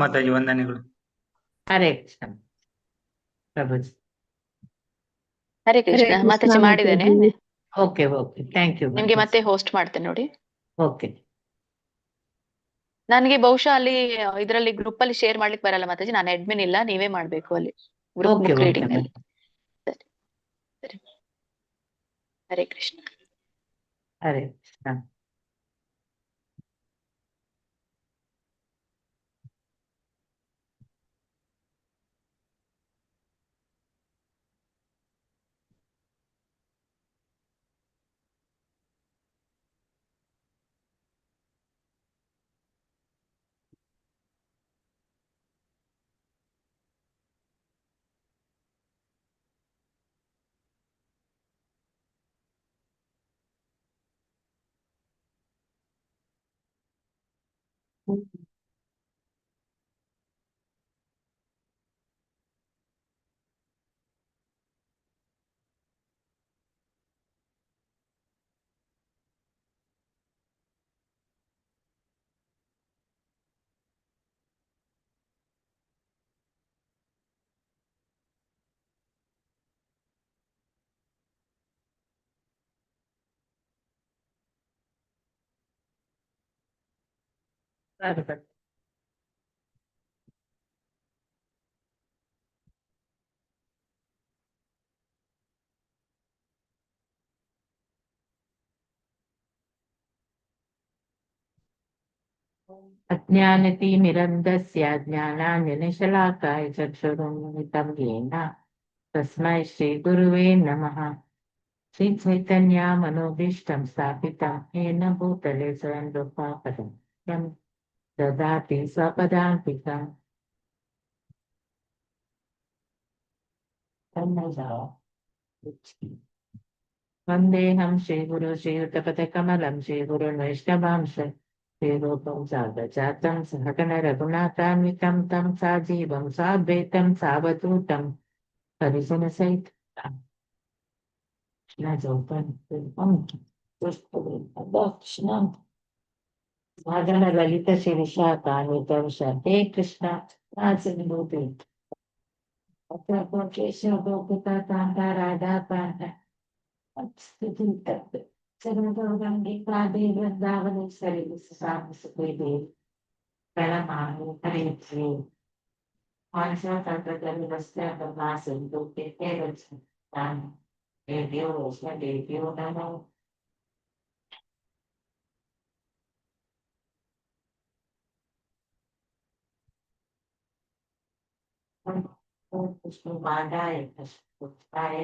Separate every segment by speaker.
Speaker 1: ಮಾತಾಜಿ ವಂದನೆಗಳು.
Speaker 2: ಹರೇ ಕೃಷ್ಣ ಪ್ರಭುಜಿ.
Speaker 3: ಹರೇ
Speaker 4: ಹರೇ
Speaker 3: ಕೃಷ್ಣ.
Speaker 4: ಕೃಷ್ಣ
Speaker 3: ಮಾತಾಜಿ ಮಾಡಿದ್ದೇನೆ.
Speaker 4: ಮಾತಾಜಿ.
Speaker 2: ಓಕೆ ಓಕೆ, ಥ್ಯಾಂಕ್ ಯು
Speaker 3: ನಿಮ್ಗೆ ಮತ್ತೆ
Speaker 2: ಮಾತಾಜಿ.
Speaker 3: ಹೋಸ್ಟ್ ಮಾಡ್ತೇನೆ ನೋಡಿ.
Speaker 2: ಓಕೆ.
Speaker 3: ನನಗೆ ಬಹುಶಃ ಅಲ್ಲಿ ಇದರಲ್ಲಿ ಗ್ರೂಪ್ ಅಲ್ಲಿ ಶೇರ್ ಮಾಡ್ಲಿಕ್ಕೆ ಬರಲ್ಲ ಮಾತಾಜಿ. ನಾನು ಅಡ್ಮಿನ್ ಇಲ್ಲ, ನೀವೇ ಮಾಡ್ಬೇಕು ಅಲ್ಲಿ group
Speaker 2: okay
Speaker 3: book
Speaker 2: okay
Speaker 3: reading ಅಲ್ಲಿ. ಸರಿ ಸರಿ. ಹರೇ ಕೃಷ್ಣ.
Speaker 2: ಹರೇ ಕೃಷ್ಣ. ಬರೋಬರ್. अज्ञानतिमिरन्धस्य ज्ञानाञ्जनशलाकाय चक्षुरुन्मिलितं येन तस्मै श्रीगुरुवे नमः। श्रीचैतन्यमनोभीष्टं स्थापितं येन भूतले स्वयं रूपापदं यं ददाति स्वपदान्तिकम्। वन्देऽहं श्रीगुरु श्रीयुतपदकमलं श्रीगुरुन् वैष्णवांश श्रीरूपं साग्रजातं सहगण रघुनाथान्वितं तं साजीवं साद्वैतं सावधूतं परिजनसहितं कृष्ण सागण ललित शिरीषाकान्वितं हे कृष्ण नासिनिभूति केशव गोपिका कान्ता राधा कान्ता वृंदावनेश्वरी देवी प्रणमामि हरिप्रिये पांचतंत्रस्य ब्रह्मासिंधु देव्यो वैष्णवेभ्यो नमो। पुष्पमालाय पुष्पाय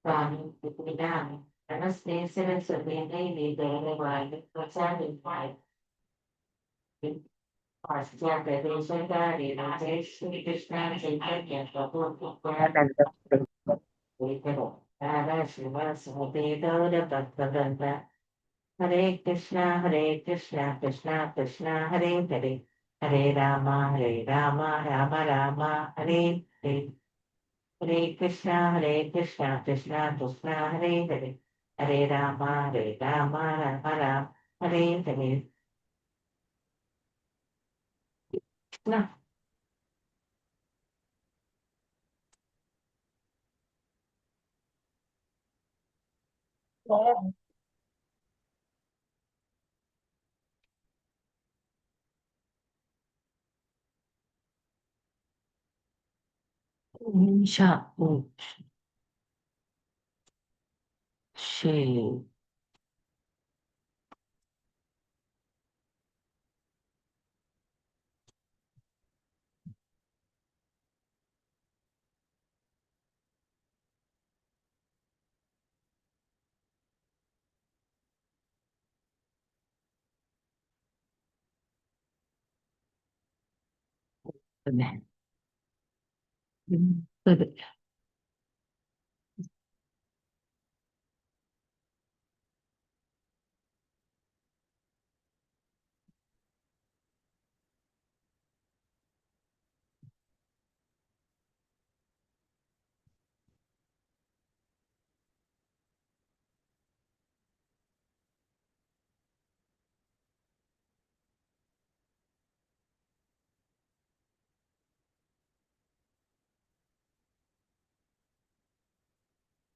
Speaker 2: स्वामी विद्यामि नमस्ते सरस्वती देवी गौरवाणी प्रचारिताय पाश्चात्यदेशकारि राधे श्री कृष्ण चैतन्य प्रभु नित्यानंद राधा श्रीवासुदेव गौर भक्तवृंद। हरे कृष्णा कृष्णा कृष्णा हरे हरे हरे राम राम राम हरे हरे। हरे कृष्णा कृष्णा कृष्णा हरे हरे हरे राम राम राम हरे हरे। कृष्ण निशा she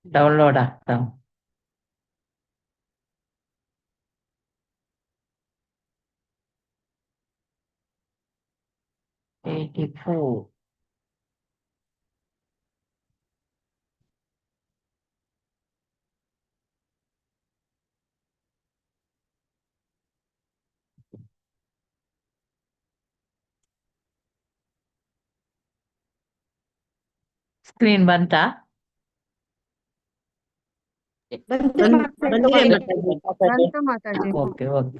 Speaker 2: ಡೌನ್ಲೋಡ್ ಆಗ್ತಾವ. ಸ್ಕ್ರೀನ್ ಬಂತಾ?
Speaker 1: ಬಂದಿದೆ ಮಾತಾಜಿ.
Speaker 2: Okay okay.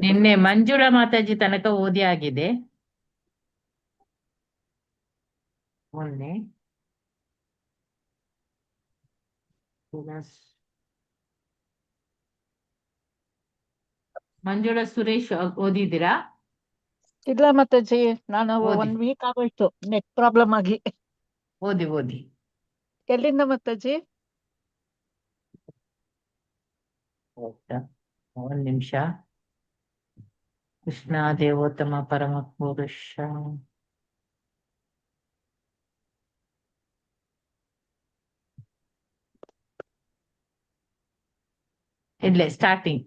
Speaker 2: ನಿನ್ನೆ ಮಂಜುಳಾ ಮಾತಾಜಿ ತನಕ ಓದಿ ಆಗಿದೆ. ಮೊನ್ನೆ ಮಂಜುಳಾ ಸುರೇಶ್ ಓದಿದ್ದೀರಾ?
Speaker 4: ಇಲ್ಲ ಮಾತಾಜಿ, ನಾನು
Speaker 2: ಓದಿ.
Speaker 4: 1 ವೀಕ್ ಆಗೋಯ್ತು ನೆಟ್ ಪ್ರಾಬ್ಲಮ್ ಆಗಿ.
Speaker 2: ಓದಿ ಓದಿ.
Speaker 4: ಎಲ್ಲಿಂದ ಮಾತಾಜಿ?
Speaker 2: ಒಂದ್ ನಿಮಿಷ. ಕೃಷ್ಣ ದೇವೋತ್ತಮ ಪರಮ ಪುರುಷ. ಇಲ್ಲೇ ಸ್ಟಾರ್ಟಿಂಗ್.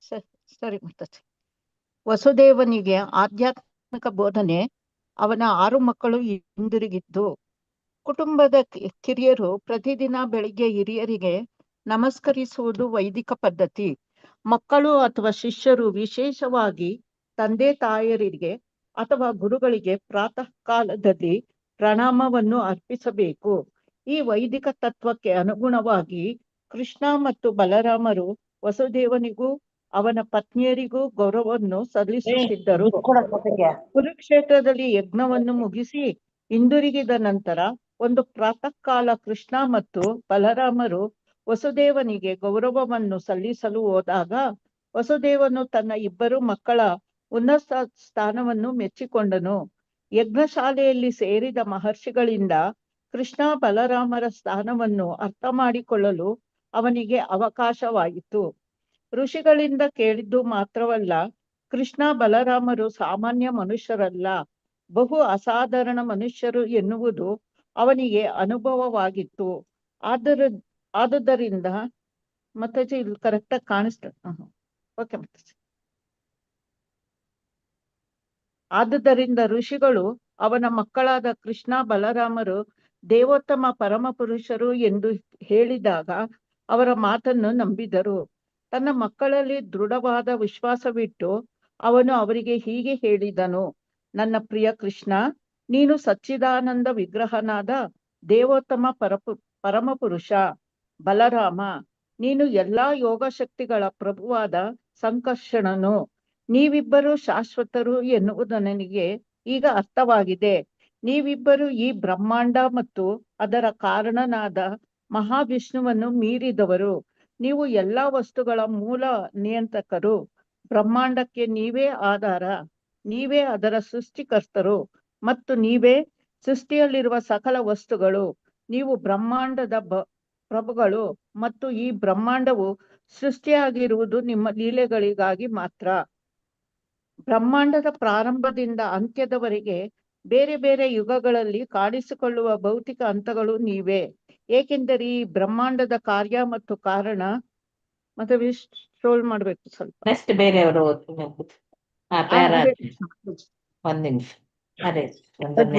Speaker 4: ಸರಿ ಮಾತಾಜಿ. ವಸುದೇವನಿಗೆ ಆಧ್ಯಾತ್ಮಿಕ ಬೋಧನೆ. ಅವನ 6 ಮಕ್ಕಳು ಹಿಂದಿರುಗಿದ್ದು. ಕುಟುಂಬದ ಕಿರಿಯರು ಪ್ರತಿದಿನ ಬೆಳಿಗ್ಗೆ ಹಿರಿಯರಿಗೆ ನಮಸ್ಕರಿಸುವುದು ವೈದಿಕ ಪದ್ಧತಿ. ಮಕ್ಕಳು ಅಥವಾ ಶಿಷ್ಯರು ವಿಶೇಷವಾಗಿ ತಂದೆ ತಾಯರಿಗೆ ಅಥವಾ ಗುರುಗಳಿಗೆ ಪ್ರಾತಃ ಕಾಲದಲ್ಲಿ ಪ್ರಣಾಮವನ್ನು ಅರ್ಪಿಸಬೇಕು. ಈ ವೈದಿಕ ತತ್ವಕ್ಕೆ ಅನುಗುಣವಾಗಿ ಕೃಷ್ಣ ಮತ್ತು ಬಲರಾಮರು ವಸುದೇವನಿಗೂ ಅವನ ಪತ್ನಿಯರಿಗೂ ಗೌರವವನ್ನು ಸಲ್ಲಿಸುತ್ತಿದ್ದರು. ಕುರುಕ್ಷೇತ್ರದಲ್ಲಿ ಯಜ್ಞವನ್ನು ಮುಗಿಸಿ ಹಿಂದಿರುಗಿದ ನಂತರ ಒಂದು ಪ್ರಾತಃ ಕಾಲ ಕೃಷ್ಣ ಮತ್ತು ಬಲರಾಮರು ವಸುದೇವನಿಗೆ ಗೌರವವನ್ನು ಸಲ್ಲಿಸಲು ಹೋದಾಗ ವಸುದೇವನು ತನ್ನ 2 ಮಕ್ಕಳ ಉನ್ನತ ಸ್ಥಾನವನ್ನು ಮೆಚ್ಚಿಕೊಂಡನು. ಯಜ್ಞಶಾಲೆಯಲ್ಲಿ ಸೇರಿದ ಮಹರ್ಷಿಗಳಿಂದ ಕೃಷ್ಣ ಬಲರಾಮರ ಸ್ಥಾನವನ್ನು ಅರ್ಥ ಮಾಡಿಕೊಳ್ಳಲು ಅವನಿಗೆ ಅವಕಾಶವಾಯಿತು. ಋಷಿಗಳಿಂದ ಕೇಳಿದ್ದು ಮಾತ್ರವಲ್ಲ, ಕೃಷ್ಣ ಬಲರಾಮರು ಸಾಮಾನ್ಯ ಮನುಷ್ಯರಲ್ಲ, ಬಹು ಅಸಾಧಾರಣ ಮನುಷ್ಯರು ಎನ್ನುವುದು ಅವನಿಗೆ ಅನುಭವವಾಗಿತ್ತು. ಆದುದರಿಂದ ಮಾತಾಜಿ ಇಲ್ಲಿ ಕರೆಕ್ಟಾಗಿ ಕಾಣಿಸ್ತದೆ. ಓಕೆ ಮಾತಾಜಿ. ಆದುದರಿಂದ ಋಷಿಗಳು ಅವನ ಮಕ್ಕಳಾದ ಕೃಷ್ಣ ಬಲರಾಮರು ದೇವೋತ್ತಮ ಪರಮ ಪುರುಷರು ಎಂದು ಹೇಳಿದಾಗ ಅವರ ಮಾತನ್ನು ನಂಬಿದರು. ತನ್ನ ಮಕ್ಕಳಲ್ಲಿ ದೃಢವಾದ ವಿಶ್ವಾಸವಿಟ್ಟು ಅವನು ಅವರಿಗೆ ಹೀಗೆ ಹೇಳಿದನು: ನನ್ನ ಪ್ರಿಯ ಕೃಷ್ಣ, ನೀನು ಸಚ್ಚಿದಾನಂದ ವಿಗ್ರಹನಾದ ದೇವೋತ್ತಮ ಪರಮಪುರುಷ. ಬಲರಾಮ, ನೀನು ಎಲ್ಲಾ ಯೋಗಶಕ್ತಿಗಳ ಪ್ರಭುವಾದ ಸಂಕರ್ಷಣನು. ನೀವಿಬ್ಬರು ಶಾಶ್ವತರು ಎನ್ನುವುದು ನನಗೆ ಈಗ ಅರ್ಥವಾಗಿದೆ. ನೀವಿಬ್ಬರು ಈ ಬ್ರಹ್ಮಾಂಡ ಮತ್ತು ಅದರ ಕಾರಣನಾದ ಮಹಾವಿಷ್ಣುವನ್ನು ಮೀರಿದವರು. ನೀವು ಎಲ್ಲಾ ವಸ್ತುಗಳ ಮೂಲ ನಿಯಂತ್ರಕರು. ಬ್ರಹ್ಮಾಂಡಕ್ಕೆ ನೀವೇ ಆಧಾರ, ನೀವೇ ಅದರ ಸೃಷ್ಟಿಕರ್ತರು ಮತ್ತು ನೀವೇ ಸೃಷ್ಟಿಯಲ್ಲಿರುವ ಸಕಲ ವಸ್ತುಗಳು. ನೀವು ಬ್ರಹ್ಮಾಂಡದ ಪ್ರಭುಗಳು ಮತ್ತು ಈ ಬ್ರಹ್ಮಾಂಡವು ಸೃಷ್ಟಿಯಾಗಿರುವುದು ನಿಮ್ಮ ಲೀಲೆಗಳಿಗಾಗಿ ಮಾತ್ರ. ಬ್ರಹ್ಮಾಂಡದ ಪ್ರಾರಂಭದಿಂದ ಅಂತ್ಯದವರೆಗೆ ಬೇರೆ ಬೇರೆ ಯುಗಗಳಲ್ಲಿ ಕಾಣಿಸಿಕೊಳ್ಳುವ ಭೌತಿಕ ಹಂತಗಳು ನೀವೇ. ಏಕೆಂದರೆ ಈ ಬ್ರಹ್ಮಾಂಡದ ಕಾರ್ಯ ಮತ್ತು ಕಾರಣ. ಮತ್ತೆ ಸ್ಕ್ರೋಲ್ ಮಾಡ್ಬೇಕು ಸ್ವಲ್ಪ.
Speaker 2: ನೆಕ್ಸ್ಟ್ ಬೇರೆಯವರು ಒಂದ್ ನಿಮಿಷ. ಅದೇ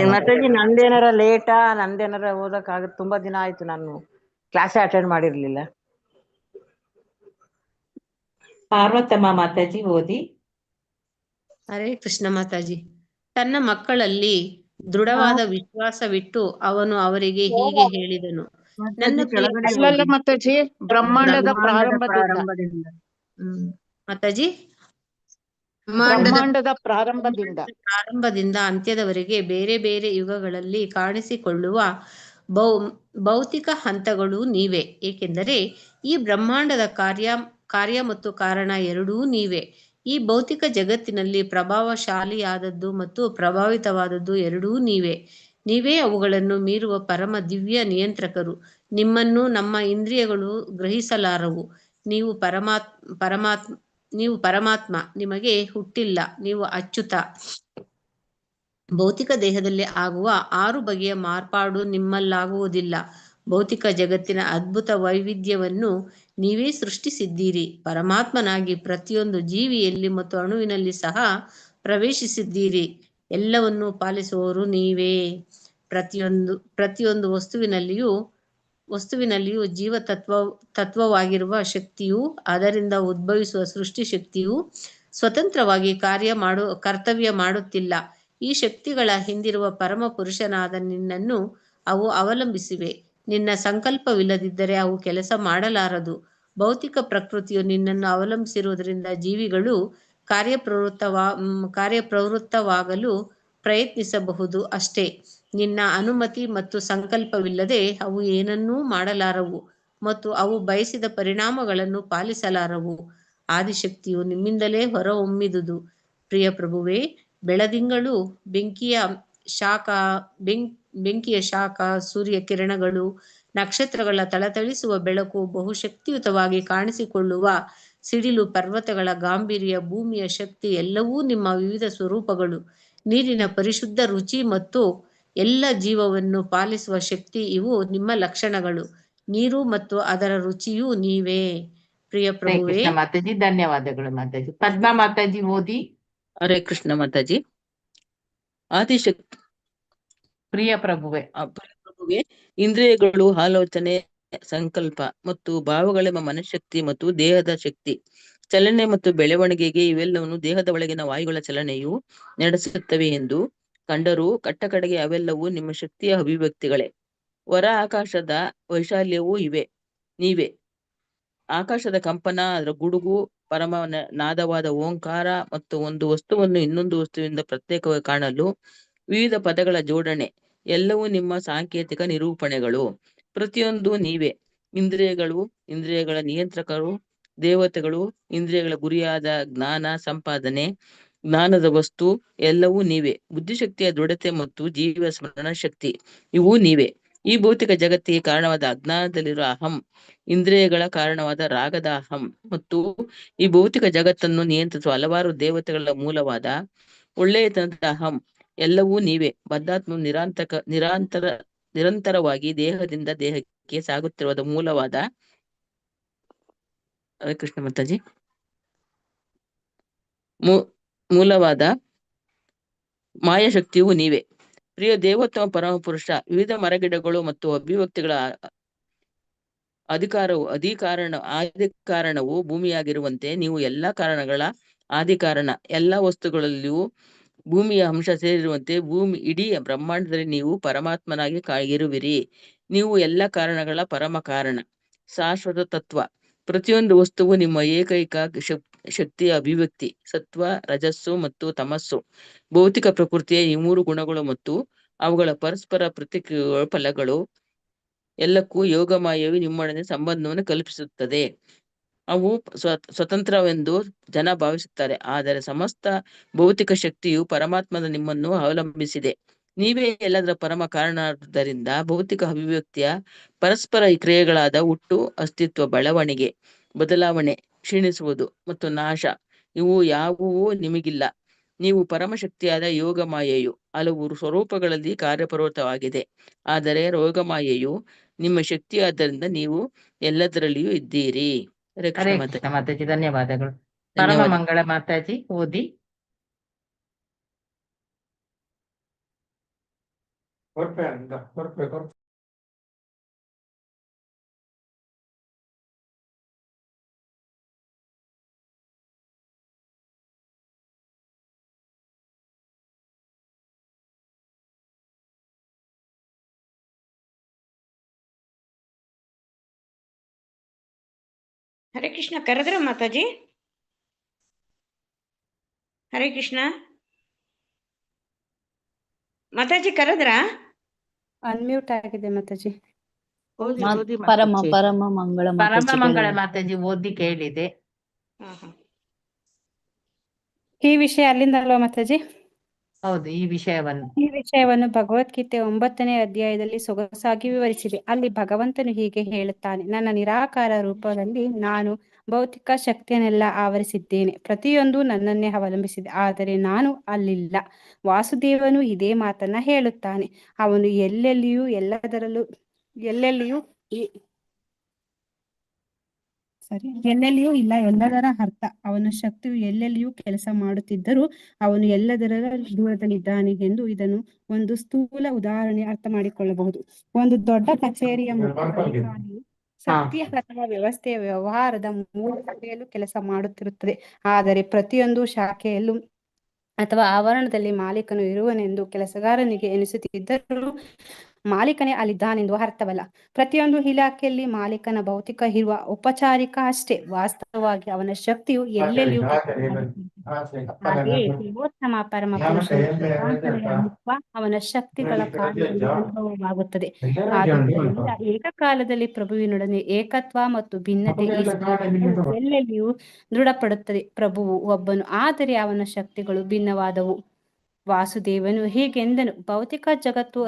Speaker 5: ಮಾತಾಜಿ, ನಂದೇನಾರ ಲೇಟಾ? ನಂದೇನಾರ ಓದಕ್ಕಾಗತ್ತೆ? ತುಂಬಾ ದಿನ ಆಯ್ತು ನಾನು ಕ್ಲಾಸೇ ಅಟೆಂಡ್ ಮಾಡಿರ್ಲಿಲ್ಲ.
Speaker 2: ಪಾರ್ವತಮ್ಮ ಮಾತಾಜಿ ಓದಿ.
Speaker 6: ಹರೇ ಕೃಷ್ಣ ಮಾತಾಜಿ. ತನ್ನ ಮಕ್ಕಳಲ್ಲಿ ದೃಢವಾದ ವಿಶ್ವಾಸವಿಟ್ಟು ಅವನು ಅವರಿಗೆ ಹೀಗೆ ಹೇಳಿದನು: ನನ್ನ
Speaker 4: ಅಲ್ಲಲ್ಲ ಮಾತಾಜಿ, ಬ್ರಹ್ಮಾಂಡದ ಪ್ರಾರಂಭದಿಂದ
Speaker 6: ಮಾತಾಜಿ,
Speaker 4: ಬ್ರಹ್ಮಾಂಡದ ಪ್ರಾರಂಭದಿಂದ
Speaker 6: ಅಂತ್ಯದವರೆಗೆ ಬೇರೆ ಬೇರೆ ಯುಗಗಳಲ್ಲಿ ಕಾಣಿಸಿಕೊಳ್ಳುವ ಭೌತಿಕ ಹಂತಗಳು ನೀವೇ. ಏಕೆಂದರೆ ಈ ಬ್ರಹ್ಮಾಂಡದ ಕಾರ್ಯ ಮತ್ತು ಕಾರಣ ಎರಡೂ ನೀವೇ. ಈ ಭೌತಿಕ ಜಗತ್ತಿನಲ್ಲಿ ಪ್ರಭಾವಶಾಲಿಯಾದದ್ದು ಮತ್ತು ಪ್ರಭಾವಿತವಾದದ್ದು ಎರಡೂ ನೀವೇ. ನೀವೇ ಅವುಗಳನ್ನು ಮೀರುವ ಪರಮ ದಿವ್ಯ ನಿಯಂತ್ರಕರು. ನಿಮ್ಮನ್ನು ನಮ್ಮ ಇಂದ್ರಿಯಗಳು ಗ್ರಹಿಸಲಾರವು. ನೀವು ಪರಮಾತ್ಮ. ನಿಮಗೆ ಹುಟ್ಟಿಲ್ಲ. ನೀವು ಅಚ್ಯುತ. ಭೌತಿಕ ದೇಹದಲ್ಲಿ ಆಗುವ 6 ಬಗೆಯ ಮಾರ್ಪಾಡು ನಿಮ್ಮಲ್ಲಾಗುವುದಿಲ್ಲ. ಭೌತಿಕ ಜಗತ್ತಿನ ಅದ್ಭುತ ವೈವಿಧ್ಯವನ್ನು ನೀವೇ ಸೃಷ್ಟಿಸಿದ್ದೀರಿ. ಪರಮಾತ್ಮನಾಗಿ ಪ್ರತಿಯೊಂದು ಜೀವಿಯಲ್ಲಿ ಮತ್ತು ಅಣುವಿನಲ್ಲಿ ಸಹ ಪ್ರವೇಶಿಸಿದ್ದೀರಿ. ಎಲ್ಲವನ್ನೂ ಪಾಲಿಸುವವರು ನೀವೇ. ಪ್ರತಿಯೊಂದು ವಸ್ತುವಿನಲ್ಲಿಯೂ ಜೀವ ತತ್ವವಾಗಿರುವ ಶಕ್ತಿಯು, ಅದರಿಂದ ಉದ್ಭವಿಸುವ ಸೃಷ್ಟಿ ಶಕ್ತಿಯು ಸ್ವತಂತ್ರವಾಗಿ ಕರ್ತವ್ಯ ಮಾಡುತ್ತಿಲ್ಲ. ಈ ಶಕ್ತಿಗಳ ಹಿಂದಿರುವ ಪರಮ ಪುರುಷನಾದ ನಿನ್ನನ್ನು ಅವು ಅವಲಂಬಿಸಿವೆ. ನಿನ್ನ ಸಂಕಲ್ಪವಿಲ್ಲದಿದ್ದರೆ ಅವು ಕೆಲಸ ಮಾಡಲಾರದು. ಭೌತಿಕ ಪ್ರಕೃತಿಯು ನಿನ್ನನ್ನು ಅವಲಂಬಿಸಿರುವುದರಿಂದ ಜೀವಿಗಳು ಕಾರ್ಯಪ್ರವೃತ್ತವಾಗಲು ಪ್ರಯತ್ನಿಸಬಹುದು ಅಷ್ಟೇ. ನಿನ್ನ ಅನುಮತಿ ಮತ್ತು ಸಂಕಲ್ಪವಿಲ್ಲದೆ ಅವು ಏನನ್ನೂ ಮಾಡಲಾರವು ಮತ್ತು ಅವು ಬಯಸಿದ ಪರಿಣಾಮಗಳನ್ನು ಪಾಲಿಸಲಾರವು. ಆದಿಶಕ್ತಿಯು ನಿಮ್ಮಿಂದಲೇ ಹೊರಹೊಮ್ಮಿದುದು. ಪ್ರಿಯ ಪ್ರಭುವೇ, ಬೆಳದಿಂಗಳು, ಬೆಂಕಿಯ ಶಾಖ, ಸೂರ್ಯ ಕಿರಣಗಳು, ನಕ್ಷತ್ರಗಳ ಥಳಥಳಿಸುವ ಬೆಳಕು, ಬಹುಶಕ್ತಿಯುತವಾಗಿ ಕಾಣಿಸಿಕೊಳ್ಳುವ ಸಿಡಿಲು, ಪರ್ವತಗಳ ಗಾಂಭೀರ್ಯ, ಭೂಮಿಯ ಶಕ್ತಿ ಎಲ್ಲವೂ ನಿಮ್ಮ ವಿವಿಧ ಸ್ವರೂಪಗಳು. ನೀರಿನ ಪರಿಶುದ್ಧ ರುಚಿ ಮತ್ತು ಎಲ್ಲ ಜೀವವನ್ನು ಪಾಲಿಸುವ ಶಕ್ತಿ ಇವು ನಿಮ್ಮ ಲಕ್ಷಣಗಳು. ನೀರು ಮತ್ತು ಅದರ ರುಚಿಯೂ ನೀವೇ. ಪ್ರಿಯ
Speaker 2: ಹರೇ
Speaker 6: ಪ್ರಭುವೇ,
Speaker 2: ಕೃಷ್ಣ ಮಾತಾಜಿ, ಧನ್ಯವಾದಗಳು ಮಾತಾಜಿ. ಪದ್ಮಾ ಮಾತಾಜಿ ಓದಿ.
Speaker 1: ಹರೇ ಕೃಷ್ಣ ಮಾತಾಜಿ. ಆದಿಶಕ್ತಿ
Speaker 2: ಪ್ರಿಯ ಪ್ರಭುವೆ,
Speaker 1: ಪ್ರಭುಗೆ ಇಂದ್ರಿಯಗಳು, ಆಲೋಚನೆ, ಸಂಕಲ್ಪ ಮತ್ತು ಭಾವಗಳೆಂಬ ಮನಃಶಕ್ತಿ ಮತ್ತು ದೇಹದ ಶಕ್ತಿ, ಚಲನೆ ಮತ್ತು ಬೆಳವಣಿಗೆಗೆ ಇವೆಲ್ಲವನ್ನು ದೇಹದ ಒಳಗಿನ ವಾಯುಗಳ ಚಲನೆಯು ನಡೆಸುತ್ತವೆ ಎಂದು ಕಂಡರೂ ಕಟ್ಟಕಡೆಗೆ ಅವೆಲ್ಲವೂ ನಿಮ್ಮ ಶಕ್ತಿಯ ಅಭಿವ್ಯಕ್ತಿಗಳೇ. ಹೊರ ಆಕಾಶದ ವೈಶಾಲ್ಯವೂ ನೀವೇ. ಆಕಾಶದ ಕಂಪನ, ಅದರ ಗುಡುಗು, ಪರಮ ನಾದವಾದ ಓಂಕಾರ ಮತ್ತು ಒಂದು ವಸ್ತುವನ್ನು ಇನ್ನೊಂದು ವಸ್ತುವಿನಿಂದ ಪ್ರತ್ಯೇಕವಾಗಿ ಕಾಣಲು ವಿವಿಧ ಪದಗಳ ಜೋಡಣೆ ಎಲ್ಲವೂ ನಿಮ್ಮ ಸಾಂಕೇತಿಕ ನಿರೂಪಣೆಗಳು. ಪ್ರತಿಯೊಂದು ನೀವೇ. ಇಂದ್ರಿಯಗಳು, ಇಂದ್ರಿಯಗಳ ನಿಯಂತ್ರಕರು, ದೇವತೆಗಳು, ಇಂದ್ರಿಯಗಳ ಗುರಿಯಾದ ಜ್ಞಾನ ಸಂಪಾದನೆ, ಜ್ಞಾನದ ವಸ್ತು ಎಲ್ಲವೂ ನೀವೇ. ಬುದ್ಧಿಶಕ್ತಿಯ ದೃಢತೆ ಮತ್ತು ಜೀವ ಸ್ಮರಣ ಶಕ್ತಿ ಇವೂ ನೀವೇ. ಈ ಭೌತಿಕ ಜಗತ್ತಿಗೆ ಕಾರಣವಾದ ಅಜ್ಞಾನದಲ್ಲಿರುವ ಅಹಂ, ಇಂದ್ರಿಯಗಳ ಕಾರಣವಾದ ರಾಗದ ಅಹಂ ಮತ್ತು ಈ ಭೌತಿಕ ಜಗತ್ತನ್ನು ನಿಯಂತ್ರಿಸುವ ಹಲವಾರು ದೇವತೆಗಳ ಮೂಲವಾದ ಒಳ್ಳೆಯತನದ ಅಹಂ ಎಲ್ಲವೂ ನೀವೇ. ಬದ್ಧಾತ್ಮ ನಿರಂತರವಾಗಿ ದೇಹದಿಂದ ದೇಹಕ್ಕೆ ಸಾಗುತ್ತಿರುವ ಮೂಲವಾದ ಕೃಷ್ಣ ಮಾತಾಜಿ ಮೂಲವಾದ ಮಾಯಾಶಕ್ತಿಯೂ ನೀವೇ. ಪ್ರಿಯ ದೇವೋತ್ತಮ ಪರಮ ಪುರುಷ, ವಿವಿಧ ಮರಗಿಡಗಳು ಮತ್ತು ಅಭಿವ್ಯಕ್ತಿಗಳ ಆದಿಕಾರಣವು ಭೂಮಿಯಾಗಿರುವಂತೆ ನೀವು ಎಲ್ಲಾ ಕಾರಣಗಳ ಆದಿಕಾರಣ. ಎಲ್ಲಾ ವಸ್ತುಗಳಲ್ಲಿಯೂ ಭೂಮಿಯ ಅಂಶ ಸೇರಿರುವಂತೆ ಭೂಮಿ ಇಡೀ ಬ್ರಹ್ಮಾಂಡದಲ್ಲಿ ನೀವು ಪರಮಾತ್ಮನಾಗಿ ಇರುವಿರಿ. ನೀವು ಎಲ್ಲ ಕಾರಣಗಳ ಪರಮ ಕಾರಣ, ಶಾಶ್ವತ ತತ್ವ. ಪ್ರತಿಯೊಂದು ವಸ್ತುವು ನಿಮ್ಮ ಏಕೈಕ ಶಕ್ತಿಯ ಅಭಿವ್ಯಕ್ತಿ. ಸತ್ವ, ರಜಸ್ಸು ಮತ್ತು ತಮಸ್ಸು, ಭೌತಿಕ ಪ್ರಕೃತಿಯ ಈ 3 ಗುಣಗಳು ಮತ್ತು ಅವುಗಳ ಪರಸ್ಪರ ಪ್ರತಿಕ್ರಿಯೆಗಳ ಫಲಗಳು ಎಲ್ಲಕ್ಕೂ ಯೋಗಮಾಯವು ನಿಮ್ಮೊಡನೆ ಸಂಬಂಧವನ್ನು ಕಲ್ಪಿಸುತ್ತದೆ. ಅವು ಸ್ವತಂತ್ರವೆಂದು ಜನ ಭಾವಿಸುತ್ತಾರೆ, ಆದರೆ ಸಮಸ್ತ ಭೌತಿಕ ಶಕ್ತಿಯು ಪರಮಾತ್ಮದ ನಿಮ್ಮನ್ನು ಅವಲಂಬಿಸಿದೆ. ನೀವೇ ಎಲ್ಲದರ ಪರಮ ಕಾರಣಾದ್ದರಿಂದ ಭೌತಿಕ ಅಭಿವ್ಯಕ್ತಿಯ ಪರಸ್ಪರ ಕ್ರಿಯೆಗಳಾದ ಹುಟ್ಟು, ಅಸ್ತಿತ್ವ, ಬೆಳವಣಿಗೆ, ಬದಲಾವಣೆ, ಕ್ಷೀಣಿಸುವುದು ಮತ್ತು ನಾಶ ಇವು ಯಾವುವೂ ನಿಮಗಿಲ್ಲ. ನೀವು ಪರಮಶಕ್ತಿಯಾದ ಯೋಗಮಾಯೆಯು ಹಲವು ಸ್ವರೂಪಗಳಲ್ಲಿ ಕಾರ್ಯಪ್ರವೃತ್ತವಾಗಿದೆ, ಆದರೆ ಯೋಗಮಾಯೆಯು ನಿಮ್ಮ ಶಕ್ತಿಯಾದ್ದರಿಂದ ನೀವು ಎಲ್ಲದರಲ್ಲಿಯೂ ಇದ್ದೀರಿ. ಹರೇ
Speaker 2: ಹರೇ
Speaker 1: ಕೃಷ್ಣ
Speaker 2: ಕೃಷ್ಣ
Speaker 1: ಮಾತಾಜಿ.
Speaker 2: ಮಾತಾಜಿ, ಧನ್ಯವಾದಗಳು. ಪರಮ
Speaker 1: ಧನ್ಯವಾದ.
Speaker 2: ಮಂಗಳ ಮಾತಾಜಿ ಓದಿ.
Speaker 6: ಹರೇ ಕೃಷ್ಣ ಕರೆದ್ರ ಮಾತಾಜಿ? ಹರೇ ಕೃಷ್ಣ ಮಾತಾಜಿ ಕರೆದ್ರ?
Speaker 7: ಅನ್ಮ್ಯೂಟ್ ಆಗಿದೆ ಮಾತಾಜಿ.
Speaker 5: ಓದಿ
Speaker 1: ಪರಮ
Speaker 5: ಮಾತಾಜಿ.
Speaker 1: ಪರಮ ಮಂಗಳ
Speaker 2: ಪರಮ
Speaker 1: ಮಾತಾಜಿ
Speaker 2: ಮಂಗಳ
Speaker 1: ಕೇಳಿದೆ.
Speaker 2: ಮಾತಾಜಿ ಓದಿ ಕೇಳಿದೆ.
Speaker 7: ಈ ವಿಷಯ ಅಲ್ಲಿಂದ ಅಲ್ವಾ ಮಾತಾಜಿ?
Speaker 2: ಹೌದು, ಈ
Speaker 7: ವಿಷಯವನ್ನು ಭಗವದ್ಗೀತೆ 9ನೇ ಅಧ್ಯಾಯದಲ್ಲಿ ಸೊಗಸಾಗಿ ವಿವರಿಸಿದೆ. ಅಲ್ಲಿ ಭಗವಂತನು ಹೀಗೆ ಹೇಳುತ್ತಾನೆ, ನನ್ನ ನಿರಾಕಾರ ರೂಪದಲ್ಲಿ ನಾನು ಭೌತಿಕ ಶಕ್ತಿಯನ್ನೆಲ್ಲ ಆವರಿಸಿದ್ದೇನೆ. ಪ್ರತಿಯೊಂದು ನನ್ನನ್ನೇ ಅವಲಂಬಿಸಿದೆ, ಆದರೆ ನಾನು ಅಲ್ಲಿಲ್ಲ. ವಾಸುದೇವನು ಇದೇ ಮಾತನ್ನ ಹೇಳುತ್ತಾನೆ. ಅವನು ಎಲ್ಲೆಲ್ಲಿಯೂ ಎಲ್ಲೆಲ್ಲಿಯೂ ಇಲ್ಲ ಎಲ್ಲದರ ಅರ್ಥ. ಅವನ ಶಕ್ತಿಯು ಎಲ್ಲೆಲ್ಲಿಯೂ ಕೆಲಸ ಮಾಡುತ್ತಿದ್ದರೂ ಅವನು ಎಲ್ಲದರ ದೂರದಲ್ಲಿದ್ದಾನೆ ಎಂದು ಇದನ್ನು ಒಂದು ಸ್ಥೂಲ ಉದಾಹರಣೆ ಅರ್ಥ ಮಾಡಿಕೊಳ್ಳಬಹುದು. ಒಂದು ದೊಡ್ಡ ಕಚೇರಿಯ ಮುಖ್ಯ ಅಧಿಕಾರಿಯು ಶಕ್ತಿಯ ಅಥವಾ ವ್ಯವಸ್ಥೆಯ ವ್ಯವಹಾರದ ಮೂಲ ಕಡೆಯಲ್ಲೂ ಕೆಲಸ ಮಾಡುತ್ತಿರುತ್ತದೆ, ಆದರೆ ಪ್ರತಿಯೊಂದು ಶಾಖೆಯಲ್ಲೂ ಅಥವಾ ಆವರಣದಲ್ಲಿ ಮಾಲೀಕನು ಇರುವನೆಂದು ಕೆಲಸಗಾರನಿಗೆ ಎನಿಸುತ್ತಿದ್ದರೂ ಮಾಲೀಕನೇ ಅಲ್ಲಿದ್ದಾನೆಂದು ಅರ್ಥವಲ್ಲ. ಪ್ರತಿಯೊಂದು ಇಲಾಖೆಯಲ್ಲಿ ಮಾಲೀಕನ ಭೌತಿಕ ಇರುವ ಔಪಚಾರಿಕ ಅಷ್ಟೇ, ವಾಸ್ತವವಾಗಿ ಅವನ ಶಕ್ತಿಯು ಎಲ್ಲೆಲ್ಲಿಯೂ ಹಾಗೆಯೇ ದೇವೋತ್ತಮ ಪರಮ ಪುರುಷನ ಅವನ ಶಕ್ತಿಗಳ ಕಾರ್ಯದಲ್ಲಿ ಅನುಭವವಾಗುತ್ತದೆ. ಆದ್ದರಿಂದ ಏಕಕಾಲದಲ್ಲಿ ಪ್ರಭುವಿನೊಡನೆ ಏಕತ್ವ ಮತ್ತು ಭಿನ್ನತೆ ಈ ಎಲ್ಲೆಲ್ಲಿಯೂ ದೃಢಪಡುತ್ತದೆ. ಪ್ರಭುವು ಒಬ್ಬನು, ಆದರೆ ಅವನ ಶಕ್ತಿಗಳು ಭಿನ್ನವಾದವು. ವಾಸುದೇವನು ಹೀಗೆಂದನು, ಭೌತಿಕ ಜಗತ್ತು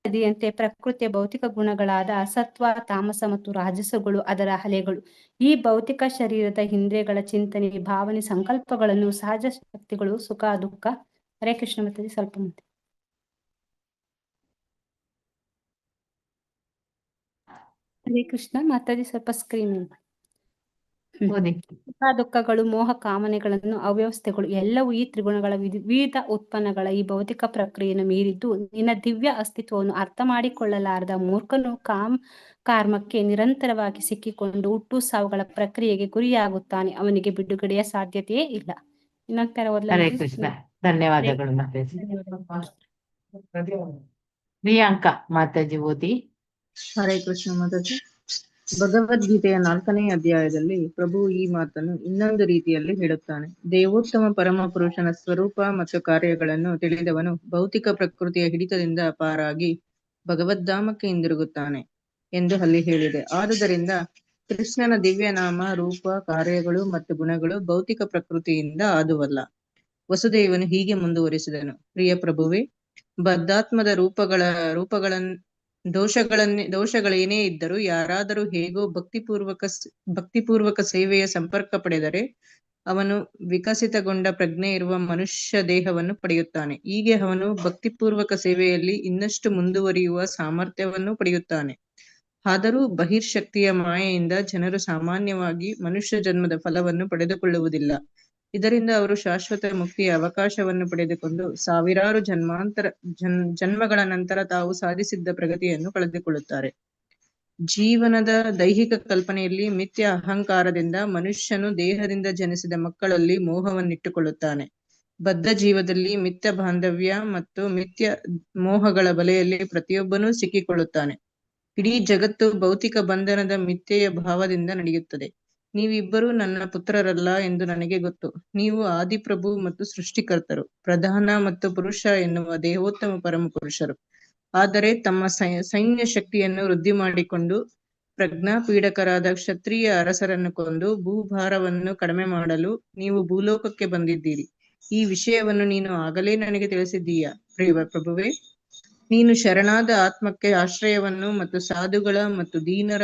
Speaker 7: ನದಿಯಂತೆ ಪ್ರಕೃತಿಯ ಭೌತಿಕ ಗುಣಗಳಾದ ಸತ್ವ, ತಾಮಸ ಮತ್ತು ರಾಜಸಗಳು ಅದರ ಅಲೆಗಳು. ಈ ಭೌತಿಕ ಶರೀರದ ಇಂದ್ರಿಯಗಳ ಚಿಂತನೆ, ಭಾವನೆ, ಸಂಕಲ್ಪಗಳನ್ನು ಸಹಜ ಶಕ್ತಿಗಳು, ಸುಖ ದುಃಖ. ಹರೇ ಕೃಷ್ಣ ಮಾತಾಜಿ, ಸ್ವಲ್ಪ ಮುಂದೆ. ಹರೇ ಕೃಷ್ಣ ಮಾತಾಜಿ, ಸ್ವಲ್ಪ ಸ್ಕ್ರೀನ್
Speaker 2: ಓದಿ.
Speaker 7: ಸುಖ ದುಃಖಗಳು, ಮೋಹ, ಕಾಮನೆಗಳನ್ನು, ಅವ್ಯವಸ್ಥೆಗಳು ಎಲ್ಲವೂ ಈ ತ್ರಿಗುಣಗಳ ವಿವಿಧ ಉತ್ಪನ್ನಗಳ ಈ ಭೌತಿಕ ಪ್ರಕ್ರಿಯೆಯನ್ನು ಮೀರಿದ್ದು ನಿನ್ನ ದಿವ್ಯ ಅಸ್ತಿತ್ವವನ್ನು ಅರ್ಥ ಮಾಡಿಕೊಳ್ಳಲಾರದ ಮೂರ್ಖನು ಕಾಮಕ್ಕೆ ನಿರಂತರವಾಗಿ ಸಿಕ್ಕಿಕೊಂಡು ಹುಟ್ಟು ಸಾವುಗಳ ಪ್ರಕ್ರಿಯೆಗೆ ಗುರಿಯಾಗುತ್ತಾನೆ. ಅವನಿಗೆ ಬಿಡುಗಡೆಯ ಸಾಧ್ಯತೆಯೇ ಇಲ್ಲ. ಇನ್ನೊಂದು
Speaker 2: ಹರೇ ಕೃಷ್ಣ, ಧನ್ಯವಾದಗಳು ಮಾತಾಜಿ. ಪ್ರಿಯಾಂಕಾ ಮಾತಾಜಿ ಓದಿ.
Speaker 8: ಹರೇ ಕೃಷ್ಣ ಮಾತಾಜಿ. ಭಗವದ್ಗೀತೆಯ 4ನೇ ಅಧ್ಯಾಯದಲ್ಲಿ ಪ್ರಭು ಈ ಮಾತನ್ನು ಇನ್ನೊಂದು ರೀತಿಯಲ್ಲಿ ಹೇಳುತ್ತಾನೆ. ದೇವೋತ್ತಮ ಪರಮ ಪುರುಷನ ಸ್ವರೂಪ ಮತ್ತು ಕಾರ್ಯಗಳನ್ನು ತಿಳಿದವನು ಭೌತಿಕ ಪ್ರಕೃತಿಯ ಹಿಡಿತದಿಂದ ಪಾರಾಗಿ ಭಗವದ್ಧಾಮಕ್ಕೆ ಹಿಂದಿರುಗುತ್ತಾನೆ ಎಂದು ಅಲ್ಲಿ ಹೇಳಿದೆ. ಆದುದರಿಂದ ಕೃಷ್ಣನ ದಿವ್ಯ ನಾಮ, ರೂಪ, ಕಾರ್ಯಗಳು ಮತ್ತು ಗುಣಗಳು ಭೌತಿಕ ಪ್ರಕೃತಿಯಿಂದ ಆದುವಲ್ಲ. ವಸುದೇವನು ಹೀಗೆ ಮುಂದುವರಿಸಿದನು. ಪ್ರಿಯ ಪ್ರಭುವೇ, ಬದ್ಧಾತ್ಮದ ದೋಷಗಳೇನೇ ಇದ್ದರೂ ಯಾರಾದರೂ ಹೇಗೋ ಭಕ್ತಿಪೂರ್ವಕ ಸೇವೆಯ ಸಂಪರ್ಕ ಪಡೆದರೆ ಅವನು ವಿಕಸಿತಗೊಂಡ ಪ್ರಜ್ಞೆ ಇರುವ ಮನುಷ್ಯ ದೇಹವನ್ನು ಪಡೆಯುತ್ತಾನೆ. ಹೀಗೆ ಅವನು ಭಕ್ತಿಪೂರ್ವಕ ಸೇವೆಯಲ್ಲಿ ಇನ್ನಷ್ಟು ಮುಂದುವರಿಯುವ ಸಾಮರ್ಥ್ಯವನ್ನು ಪಡೆಯುತ್ತಾನೆ. ಆದರೂ ಬಹಿರ್ಶಕ್ತಿಯ ಮಾಯೆಯಿಂದ ಜನರು ಸಾಮಾನ್ಯವಾಗಿ ಮನುಷ್ಯ ಜನ್ಮದ ಫಲವನ್ನು ಪಡೆದುಕೊಳ್ಳುವುದಿಲ್ಲ. ಇದರಿಂದ ಅವರು ಶಾಶ್ವತ ಮುಕ್ತಿಯ ಅವಕಾಶವನ್ನು ಪಡೆದುಕೊಂಡು ಸಾವಿರಾರು ಜನ್ಮಗಳ ನಂತರ ತಾವು ಸಾಧಿಸಿದ್ದ ಪ್ರಗತಿಯನ್ನು ಕಳೆದುಕೊಳ್ಳುತ್ತಾರೆ. ಜೀವನದ ದೈಹಿಕ ಕಲ್ಪನೆಯಲ್ಲಿ ಮಿಥ್ಯ ಅಹಂಕಾರದಿಂದ ಮನುಷ್ಯನು ದೇಹದಿಂದ ಜನಿಸಿದ ಮಕ್ಕಳಲ್ಲಿ ಮೋಹವನ್ನಿಟ್ಟುಕೊಳ್ಳುತ್ತಾನೆ. ಬದ್ಧ ಜೀವದಲ್ಲಿ ಮಿಥ್ಯ ಬಾಂಧವ್ಯ ಮತ್ತು ಮಿಥ್ಯ ಮೋಹಗಳ ಬಲೆಯಲ್ಲಿ ಪ್ರತಿಯೊಬ್ಬನೂ ಸಿಕ್ಕಿಕೊಳ್ಳುತ್ತಾನೆ. ಇಡೀ ಜಗತ್ತು ಭೌತಿಕ ಬಂಧನದ ಮಿಥ್ಯೆಯ ಭಾವದಿಂದ ನಡೆಯುತ್ತದೆ. ನೀವಿಬ್ಬರೂ ನನ್ನ ಪುತ್ರರಲ್ಲ ಎಂದು ನನಗೆ ಗೊತ್ತು. ನೀವು ಆದಿಪ್ರಭು ಮತ್ತು ಸೃಷ್ಟಿಕರ್ತರು, ಪ್ರಧಾನ ಮತ್ತು ಪುರುಷ ಎನ್ನುವ ದೇವೋತ್ತಮ ಪರಮ ಪುರುಷರು. ಆದರೆ ತಮ್ಮ ಸೈನ್ಯ ಶಕ್ತಿಯನ್ನು ವೃದ್ಧಿ ಮಾಡಿಕೊಂಡು ಪ್ರಜ್ಞಾಪೀಡಕರಾದ ಕ್ಷತ್ರಿಯ ಅರಸರನ್ನು ಕೊಂದು ಭೂಭಾರವನ್ನು ಕಡಿಮೆ ಮಾಡಲು ನೀವು ಭೂಲೋಕಕ್ಕೆ ಬಂದಿದ್ದೀರಿ. ಈ ವಿಷಯವನ್ನು ನೀನು ಆಗಲೇ ನನಗೆ ತಿಳಿಸಿದ್ದೀಯಾ ಪ್ರಭುವೇ. ನೀನು ಶರಣಾದ ಆತ್ಮಕ್ಕೆ ಆಶ್ರಯವನ್ನು ಮತ್ತು ಸಾಧುಗಳ ಮತ್ತು ದೀನರ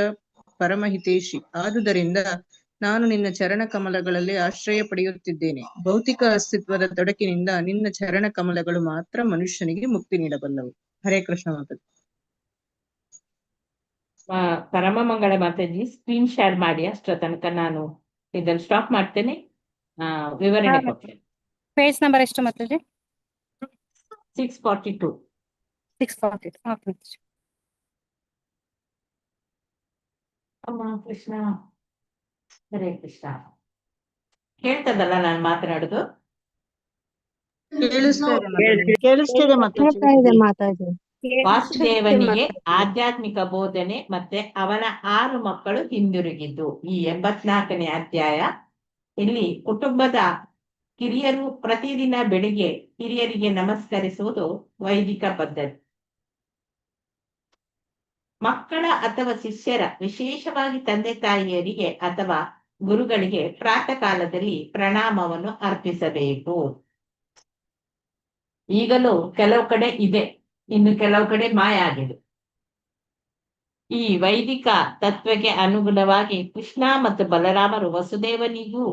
Speaker 8: ಪರಮಹಿತೇಶಿ. ಆದುದರಿಂದ ನಾನು ನಿನ್ನ ಚರಣ ಕಮಲಗಳಲ್ಲಿ ಆಶ್ರಯ ಪಡೆಯುತ್ತಿದ್ದೇನೆ. ಭೌತಿಕ ಅಸ್ತಿತ್ವದ ತೊಡಕಿನಿಂದ ನಿನ್ನ ಚರಣ ಕಮಲಗಳು ಮಾತ್ರ ಮನುಷ್ಯನಿಗೆ ಮುಕ್ತಿ ನೀಡಬಲ್ಲವು. ಹರೇ ಕೃಷ್ಣ ಮಾತಾಜಿ.
Speaker 2: ಪರಮ ಮಂಗಳ ಮಾತಾಜಿ, ಸ್ಕ್ರೀನ್ ಶೇರ್ ಮಾಡಿ. ಅಷ್ಟರ ತನಕ ನಾನು ಇದನ್ನು ಸ್ಟಾಪ್ ಮಾಡ್ತೇನೆ, ವಿವರಣೆ ಕೊಡ್ತೇನೆ.
Speaker 7: ಪೇಜ್ ನಂಬರ್ ಎಷ್ಟು ಮಾತಾಜಿ?
Speaker 2: 642.
Speaker 7: 642.
Speaker 2: ಅಮ್ಮ ಕೃಷ್ಣ, ಹರೇ ಕೃಷ್ಣ. ಕೇಳ್ತದಲ್ಲ ನಾನು ಮಾತನಾಡುದು?
Speaker 5: ಕೇಳಿಸ್ತೇನೆ
Speaker 7: ಮಾತಾಜಿ.
Speaker 2: ವಾಸುದೇವನಿಗೆ ಆಧ್ಯಾತ್ಮಿಕ ಬೋಧನೆ ಮತ್ತೆ ಅವನ 6 ಮಕ್ಕಳು ಹಿಂದಿರುಗಿದ್ದು. ಈ 84ನೇ ಅಧ್ಯಾಯ. ಇಲ್ಲಿ ಕುಟುಂಬದ ಕಿರಿಯರು ಪ್ರತಿದಿನ ಬೆಳಿಗ್ಗೆ ಹಿರಿಯರಿಗೆ ನಮಸ್ಕರಿಸುವುದು ವೈದಿಕ ಪದ್ಧತಿ. ಮಕ್ಕಳ ಅಥವಾ ಶಿಷ್ಯರ, ವಿಶೇಷವಾಗಿ ತಂದೆ ತಾಯಿಯರಿಗೆ ಅಥವಾ ಗುರುಗಳಿಗೆ ಪ್ರಾತಃ ಕಾಲದಲ್ಲಿ ಪ್ರಣಾಮವನ್ನು ಅರ್ಪಿಸಬೇಕು. ಈಗಲೂ ಕೆಲವು ಕಡೆ ಇದೆ, ಇನ್ನು ಕೆಲವು ಕಡೆ ಮಾಯ ಆಗಿದೆ. ಈ ವೈದಿಕ ತತ್ವಕ್ಕೆ ಅನುಗುಣವಾಗಿ ಕೃಷ್ಣ ಮತ್ತು ಬಲರಾಮರು ವಸುದೇವನಿಗೂ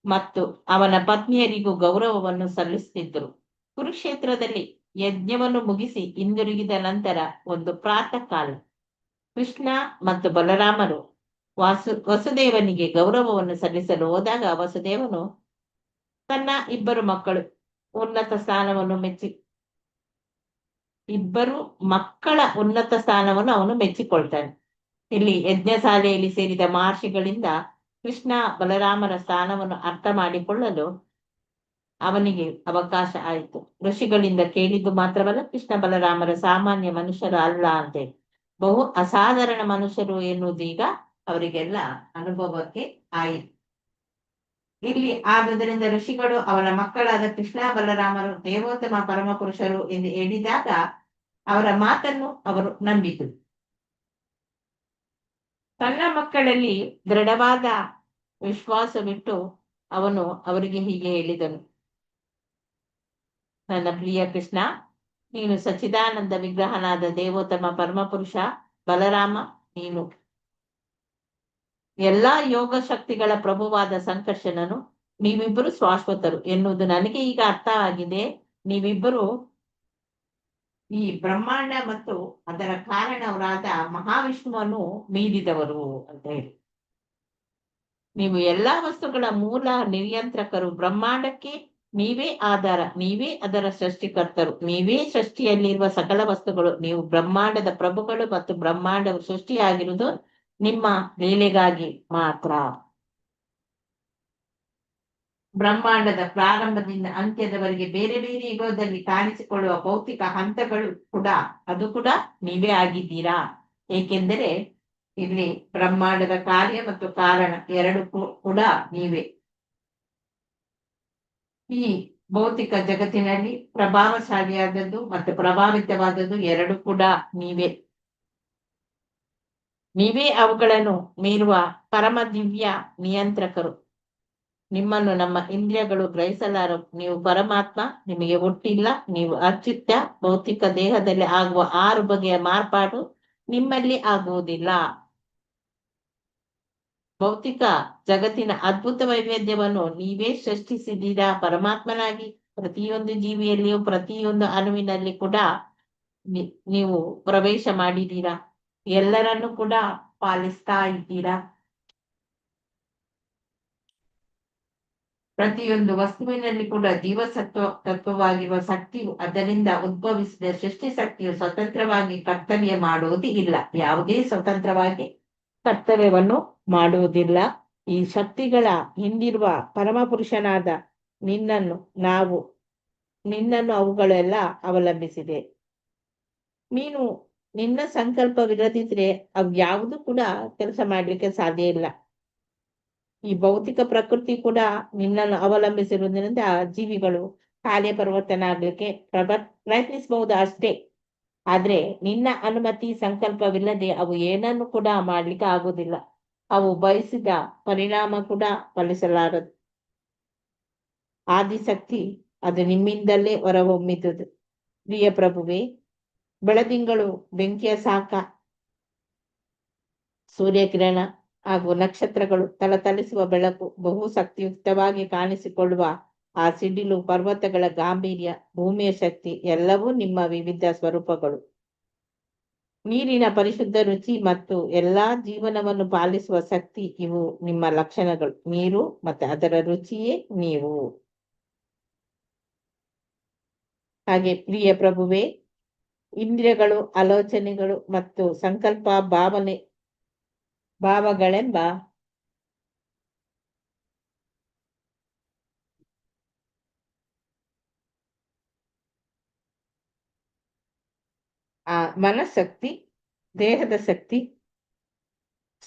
Speaker 2: ಮತ್ತು ಅವನ ಪತ್ನಿಯರಿಗೂ ಗೌರವವನ್ನು ಸಲ್ಲಿಸುತ್ತಿದ್ದರು. ಕುರುಕ್ಷೇತ್ರದಲ್ಲಿ ಯಜ್ಞವನ್ನು ಮುಗಿಸಿ ಹಿಂದಿರುಗಿದ ನಂತರ ಒಂದು ಪ್ರಾತಃ ಕಾಲ ಕೃಷ್ಣ ಮತ್ತು ಬಲರಾಮರು ವಸುದೇವನಿಗೆ ಗೌರವವನ್ನು ಸಲ್ಲಿಸಲು ಹೋದಾಗ ವಸುದೇವನು ತನ್ನ ಇಬ್ಬರು ಮಕ್ಕಳ ಉನ್ನತ ಸ್ಥಾನವನ್ನು ಅವನು ಮೆಚ್ಚಿಕೊಳ್ತಾನೆ. ಇಲ್ಲಿ ಯಜ್ಞಶಾಲೆಯಲ್ಲಿ ಸೇರಿದ ಮಹರ್ಷಿಗಳಿಂದ ಕೃಷ್ಣ ಬಲರಾಮರ ಸ್ಥಾನವನ್ನು ಅರ್ಥ ಮಾಡಿಕೊಳ್ಳಲು ಅವನಿಗೆ ಅವಕಾಶ ಆಯಿತು. ಋಷಿಗಳಿಂದ ಕೇಳಿದ್ದು ಮಾತ್ರವಲ್ಲ, ಕೃಷ್ಣ ಬಲರಾಮರ ಸಾಮಾನ್ಯ ಮನುಷ್ಯರು ಅಲ್ಲ ಅಂತೇಳಿ ಬಹು ಅಸಾಧಾರಣ ಮನುಷ್ಯರು ಎನ್ನುವುದೀಗ ಅವರಿಗೆಲ್ಲ ಅನುಭವಕ್ಕೆ ಆಯಿತು. ಇಲ್ಲಿ ಆದುದರಿಂದ ಋಷಿಗಳು ಅವನ ಮಕ್ಕಳಾದ ಕೃಷ್ಣ ಬಲರಾಮರು ದೇವೋತ್ತಮ ಪರಮಪುರುಷರು ಎಂದು ಹೇಳಿದಾಗ ಅವರ ಮಾತನ್ನು ಅವರು ನಂಬಿದರು. ತನ್ನ ಮಕ್ಕಳಲ್ಲಿ ದೃಢವಾದ ವಿಶ್ವಾಸವಿಟ್ಟು ಅವನು ಅವರಿಗೆ ಹೀಗೆ ಹೇಳಿದನು: ನನ್ನ ಪ್ರಿಯ ಕೃಷ್ಣ, ನೀನು ಸಚ್ಚಿದಾನಂದ ವಿಗ್ರಹನಾದ ದೇವೋತ್ತಮ ಪರಮಪುರುಷ. ಬಲರಾಮ, ನೀನು ಎಲ್ಲಾ ಯೋಗ ಶಕ್ತಿಗಳ ಪ್ರಭುವಾದ ಸಂಕರ್ಷಣನು. ನೀವಿಬ್ಬರು ಶಾಶ್ವತರು ಎನ್ನುವುದು ನನಗೆ ಈಗ ಅರ್ಥವಾಗಿದೆ. ನೀವಿಬ್ಬರು ಈ ಬ್ರಹ್ಮಾಂಡ ಮತ್ತು ಅದರ ಕಾರಣವರಾದ ಮಹಾವಿಷ್ಣುವನ್ನು ಮೀರಿದವರು ಅಂತ ಹೇಳಿ. ನೀವು ಎಲ್ಲಾ ವಸ್ತುಗಳ ಮೂಲ ನಿಯಂತ್ರಕರು. ಬ್ರಹ್ಮಾಂಡಕ್ಕೆ ನೀವೇ ಆಧಾರ, ನೀವೇ ಅದರ ಸೃಷ್ಟಿಕರ್ತರು, ನೀವೇ ಸೃಷ್ಟಿಯಲ್ಲಿರುವ ಸಕಲ ವಸ್ತುಗಳು. ನೀವು ಬ್ರಹ್ಮಾಂಡದ ಪ್ರಭುಗಳು ಮತ್ತು ಬ್ರಹ್ಮಾಂಡವು ಸೃಷ್ಟಿಯಾಗಿರುವುದು ನಿಮ್ಮ ಲೀಲೆಗಾಗಿ ಮಾತ್ರ. ಬ್ರಹ್ಮಾಂಡದ ಪ್ರಾರಂಭದಿಂದ ಅಂತ್ಯದವರೆಗೆ ಬೇರೆ ಬೇರೆ ಯುಗದಲ್ಲಿ ಕಾಣಿಸಿಕೊಳ್ಳುವ ಭೌತಿಕ ಹಂತಗಳು ಕೂಡ ಅದು ಕೂಡ ನೀವೇ ಆಗಿದ್ದೀರಾ. ಏಕೆಂದರೆ ಇಲ್ಲಿ ಬ್ರಹ್ಮಾಂಡದ ಕಾರ್ಯ ಮತ್ತು ಕಾರಣ ಎರಡು ಕೂಡ ನೀವೇ. ಈ ಭೌತಿಕ ಜಗತ್ತಿನಲ್ಲಿ ಪ್ರಭಾವಶಾಲಿಯಾದದ್ದು ಮತ್ತು ಪ್ರಭಾವಿತವಾದದ್ದು ಎರಡು ಕೂಡ ನೀವೇ. ನೀವೇ ಅವುಗಳನ್ನು ಮೀರುವ ಪರಮ ದಿವ್ಯ ನಿಯಂತ್ರಕರು. ನಿಮ್ಮನ್ನು ನಮ್ಮ ಇಂದ್ರಿಯಗಳು ಗ್ರಹಿಸಲಾರವು. ನೀವು ಪರಮಾತ್ಮ, ನಿಮಗೆ ಹುಟ್ಟಿಲ್ಲ, ನೀವು ಅಚ್ಯುತ. ಭೌತಿಕ ದೇಹದಲ್ಲಿ ಆಗುವ 6 ಬಗೆಯ ಮಾರ್ಪಾಡು ನಿಮ್ಮಲ್ಲಿ ಆಗುವುದಿಲ್ಲ. ಭೌತಿಕ ಜಗತ್ತಿನ ಅದ್ಭುತ ವೈವಿಧ್ಯವನ್ನು ನೀವೇ ಸೃಷ್ಟಿಸಿದ್ದೀರಾ. ಪರಮಾತ್ಮನಾಗಿ ಪ್ರತಿಯೊಂದು ಜೀವಿಯಲ್ಲಿಯೂ ಪ್ರತಿಯೊಂದು ಅಣುವಿನಲ್ಲಿ ಕೂಡ ನೀವು ಪ್ರವೇಶ ಮಾಡಿದ್ದೀರಾ. ಎಲ್ಲರನ್ನು ಕೂಡ ಪಾಲಿಸ್ತಾ ಇದ್ದೀರಾ. ಪ್ರತಿಯೊಂದು ವಸ್ತುವಿನಲ್ಲಿ ಕೂಡ ತತ್ವವಾಗಿರುವ ಶಕ್ತಿಯು, ಅದರಿಂದ ಉದ್ಭವಿಸಿದ ಸೃಷ್ಟಿ ಶಕ್ತಿಯು ಸ್ವತಂತ್ರವಾಗಿ ಕರ್ತವ್ಯ ಮಾಡುವುದು ಇಲ್ಲ. ಯಾವುದೇ ಸ್ವತಂತ್ರವಾಗಿ ಕರ್ತವ್ಯವನ್ನು ಮಾಡುವುದಿಲ್ಲ. ಈ ಶಕ್ತಿಗಳ ಹಿಂದಿರುವ ಪರಮಪುರುಷನಾದ ನಿನ್ನನ್ನು ಅವುಗಳೆಲ್ಲ ಅವಲಂಬಿಸಿದೆ. ನೀನು ನಿನ್ನ ಸಂಕಲ್ಪವಿಲ್ಲದಿದ್ರೆ ಅವು ಯಾವುದು ಕೂಡ ಕೆಲಸ ಮಾಡ್ಲಿಕ್ಕೆ ಸಾಧ್ಯ ಇಲ್ಲ. ಈ ಭೌತಿಕ ಪ್ರಕೃತಿ ಕೂಡ ನಿನ್ನನ್ನು ಅವಲಂಬಿಸಿರುವುದರಿಂದ ಜೀವಿಗಳು ಕಾರ್ಯಪರಿವರ್ತನೆ ಆಗ್ಲಿಕ್ಕೆ ಪ್ರಯತ್ನಿಸಬಹುದು ಅಷ್ಟೇ. ಆದ್ರೆ ನಿನ್ನ ಅನುಮತಿ ಸಂಕಲ್ಪವಿಲ್ಲದೆ ಅವು ಏನನ್ನು ಕೂಡ ಮಾಡ್ಲಿಕ್ಕೆ ಆಗುದಿಲ್ಲ. ಅವು ಬಯಸಿದ ಪರಿಣಾಮ ಕೂಡ ಫಲಿಸಲಾರದು. ಆದಿಶಕ್ತಿ ಅದು ನಿಮ್ಮಿಂದಲೇ ಹೊರಹೊಮ್ಮಿದುದು. ಪ್ರಿಯ ಪ್ರಭುವೇ, ಬೆಳದಿಂಗಳು ಬೆಂಕಿಯ ಶಾಖ, ಸೂರ್ಯಕಿರಣ ಹಾಗೂ ನಕ್ಷತ್ರಗಳು ಥಳಥಳಿಸುವ ಬೆಳಕು, ಬಹು ಶಕ್ತಿಯುಕ್ತವಾಗಿ ಕಾಣಿಸಿಕೊಳ್ಳುವ ಆ ಸಿಡಿಲು, ಪರ್ವತಗಳ ಗಾಂಭೀರ್ಯ, ಭೂಮಿಯ ಶಕ್ತಿ ಎಲ್ಲವೂ ನಿಮ್ಮ ವಿವಿಧ ಸ್ವರೂಪಗಳು. ನೀರಿನ ಪರಿಶುದ್ಧ ರುಚಿ ಮತ್ತು ಎಲ್ಲಾ ಜೀವನವನ್ನು ಪಾಲಿಸುವ ಶಕ್ತಿ, ಇವು ನಿಮ್ಮ ಲಕ್ಷಣಗಳು. ನೀರು ಮತ್ತೆ ಅದರ ರುಚಿಯೇ ನೀವು. ಹಾಗೆ ಪ್ರಿಯ ಪ್ರಭುವೇ, ಇಂದ್ರಿಯಗಳು, ಆಲೋಚನೆಗಳು ಮತ್ತು ಸಂಕಲ್ಪ ಭಾವಗಳೆಂಬ ಆ ಮನಶಕ್ತಿ, ದೇಹದ ಶಕ್ತಿ,